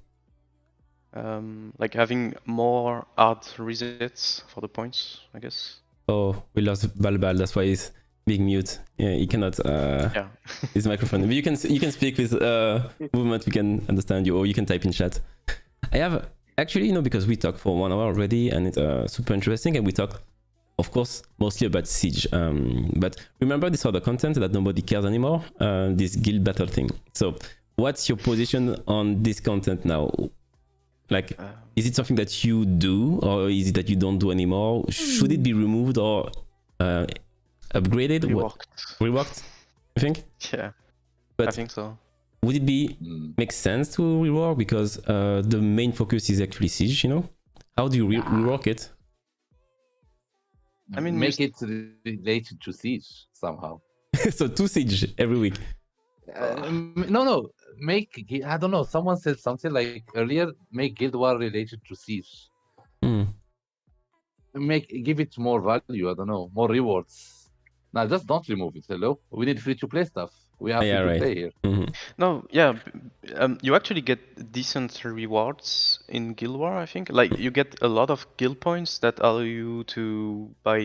Like having more hard resets for the points, I guess. Oh, we lost Balbal. That's why he's being mute. Yeah, he cannot. Yeah. His microphone. But you can speak with movement. We can understand you, or you can type in chat. I have actually, because we talked for 1 hour already, and it's super interesting, and we talked, of course, mostly about Siege. But remember this other content that nobody cares anymore, this guild battle thing. So, what's your position on this content now? Like, is it something that you do, or is it that you don't do anymore? Should it be removed or upgraded? Reworked? You think? Yeah, but I think so. Would it be make sense to rework, because the main focus is actually Siege? How do you rework it? I mean, make it related to Siege somehow. So 2 Siege every week. No. Make, I don't know. Someone said something like earlier. Make Guild War related to Siege. Give it more value. I don't know, more rewards. Now, just don't remove it. Hello, we need free to play stuff. We have free to play here. No, yeah, you actually get decent rewards in Guild War, I think. Like, you get a lot of guild points that allow you to buy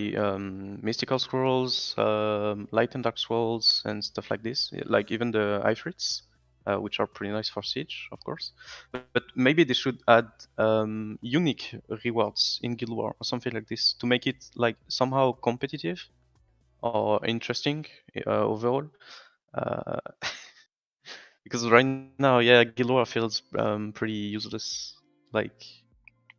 mystical scrolls, light and dark scrolls, and stuff like this. Like even the Ifrits, which are pretty nice for Siege, of course. But maybe they should add unique rewards in Guild War or something like this to make it like somehow competitive or interesting overall. Because right now, yeah, Guild War feels pretty useless. Like,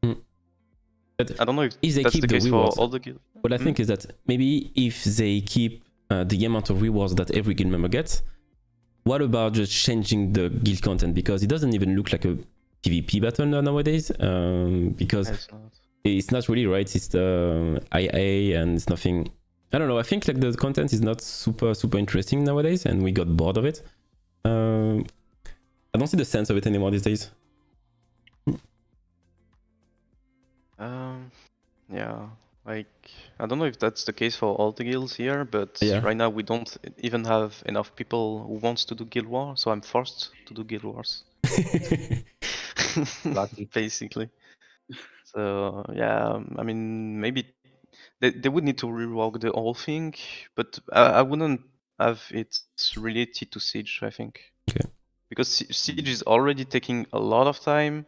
but I don't know if they that's keep the case for rewards. all the guilds. What I think is that maybe if they keep the amount of rewards that every guild member gets, what about just changing the guild content? Because it doesn't even look like a PvP battle nowadays. Because it's not really, right? It's the IA and it's nothing. I don't know. I think like the content is not super interesting nowadays, and we got bored of it. I don't see the sense of it anymore these days. Yeah, like I don't know if that's the case for all the guilds here, but right now we don't even have enough people who wants to do Guild War, so I'm forced to do Guild Wars. Basically. So yeah, I mean, maybe they would need to rework the whole thing, but I wouldn't have it related to Siege, I think. Okay. Because Siege is already taking a lot of time,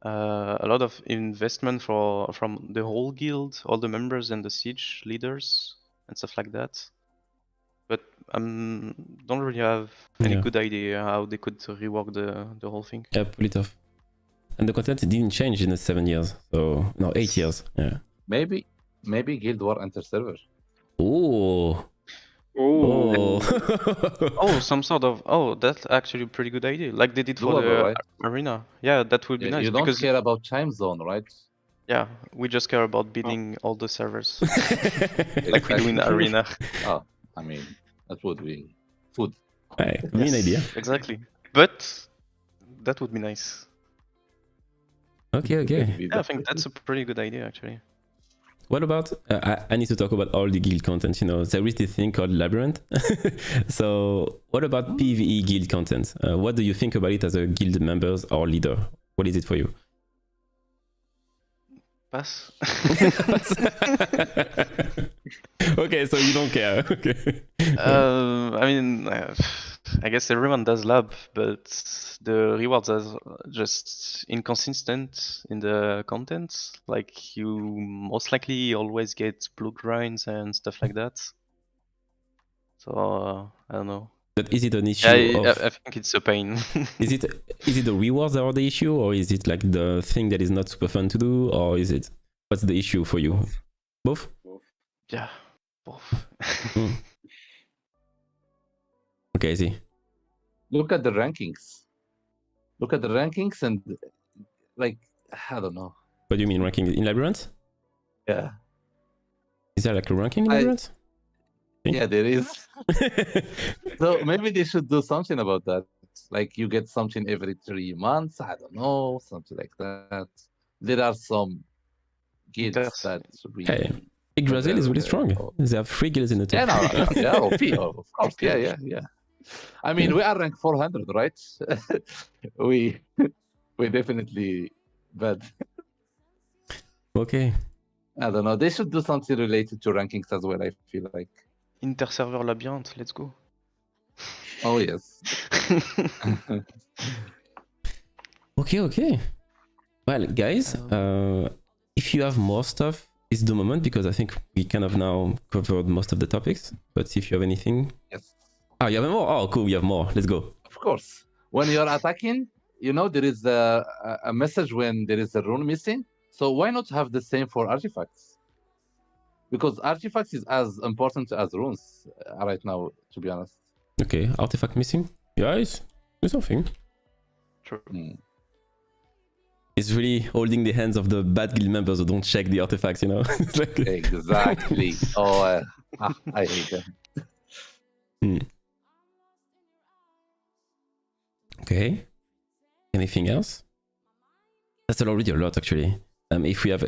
a lot of investment from the whole guild, all the members and the Siege leaders and stuff like that. But I don't really have any good idea how they could rework the whole thing. Yeah, pretty tough. And the content didn't change in the 7 years, so no, 8 years. Yeah. Maybe Guild War enter server. Oh, some sort of that's actually a pretty good idea, like they did for the arena. Yeah, that would be nice. You don't care about time zone, right? Yeah, we just care about building all the servers like we do in the arena. Oh, I mean, that would be food. Right, main idea. Exactly, but that would be nice. Okay. Yeah, I think that's a pretty good idea actually. What about, I need to talk about all the guild content, there is this thing called Labyrinth. So what about PvE guild content? What do you think about it as a guild members or leader? What is it for you? Pass. Okay, so you don't care. Okay. I mean, I guess everyone does lab, but the rewards are just inconsistent in the content. Like you most likely always get blue grinds and stuff like that. So I don't know. But is it an issue? I think it's a pain. Is it the rewards that are the issue, or is it like the thing that is not super fun to do, or is it what's the issue for you? Both? Yeah, both. Okay, I see. Look at the rankings. And like, I don't know. What do you mean ranking in Labyrinth? Yeah. Is there like a ranking in Labyrinth? Yeah, there is. So maybe they should do something about that. Like you get something every 3 months. I don't know, something like that. There are some guilds Yes. that we. Hey, Yggdrasil is really strong. They have 3 guilds in the Yeah, top. no, yeah, OP, of course. Yeah. I mean, we are ranked 400, right? we definitely bad. Okay. I don't know. They should do something related to rankings as well. I feel like. Inter-server labyrinthe, let's go. Oh yes. Okay. Well, guys, if you have more stuff, it's the moment, because I think we kind of now covered most of the topics. But if you have anything... Yes. Oh, you have more? Oh, cool, we have more. Let's go. Of course. When you're attacking, you know, there is a message when there is a rune missing. So why not have the same for artifacts? Because artifacts is as important as runes right now, to be honest. Okay, artifact missing? Guys, do something. True. It's really holding the hands of the bad guild members who don't check the artifacts, you know? It's like... Exactly. Oh, I hate them. Okay. Anything else? That's already a lot, actually. If we have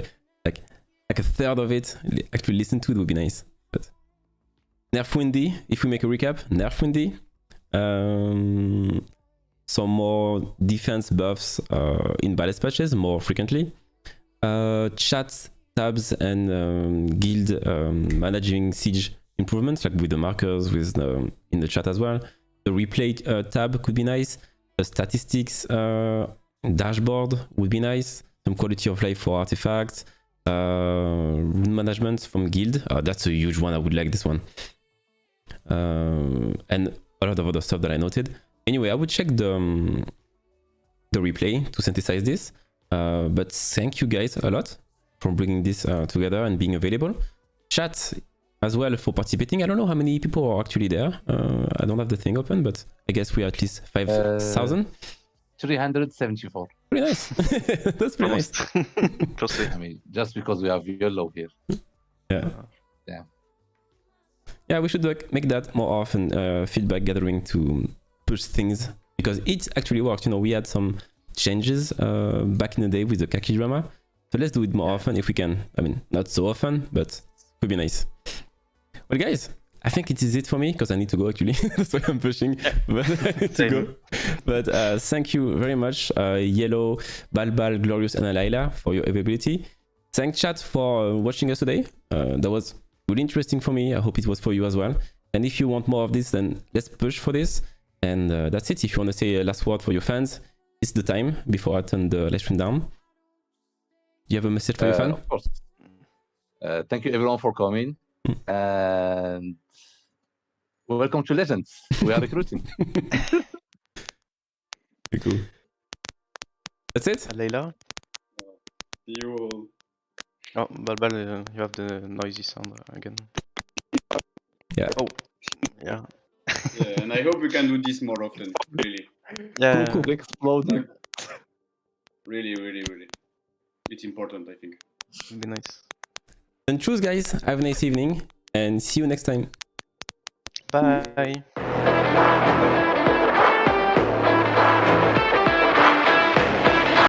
like a third of it actually listen to, it would be nice. But nerf windy. If we make a recap, nerf windy. Some more defense buffs in balance patches more frequently. Chat tabs and guild managing siege improvements, like with the markers, with in the chat as well. The replay tab could be nice. The statistics dashboard would be nice. Some quality of life for artifacts. Rune management from guild. That's a huge one. I would like this one. And a lot of other stuff that I noted. Anyway, I would check the replay to synthesize this. But thank you guys a lot for bringing this together and being available. Chat as well for participating. I don't know how many people are actually there. I don't have the thing open, but I guess we are at least 5,000. 374. Pretty nice. That's pretty nice. Closely. I mean, just because we have yellow here. Yeah, we should like make that more often, feedback gathering to push things, because it actually works. You know, we had some changes back in the day with the Kaki drama, so let's do it more often if we can. I mean, not so often, but it would be nice. Well, guys, I think it is it for me, because I need to go actually. That's why I'm pushing. But I need to go. But thank you very much, Yellow, Balbal, Glorious, and Alayla for your availability. Thanks, chat, for watching us today. That was really interesting for me. I hope it was for you as well. And if you want more of this, then let's push for this. And that's it. If you want to say a last word for your fans, it's the time before I turn the live stream down. You have a message for your fans? Of course. Thank you everyone for coming. And welcome to Legends. We are recruiting. Very cool. That's it? Layla? You all. Oh, Balbal, you have the noisy sound again. Yeah. Oh, yeah. Yeah, and I hope we can do this more often. Really, Yeah. Cool. Exploding. really. It's important, I think. It'd be nice. Then choose, guys. Have a nice evening and see you next time. Bye.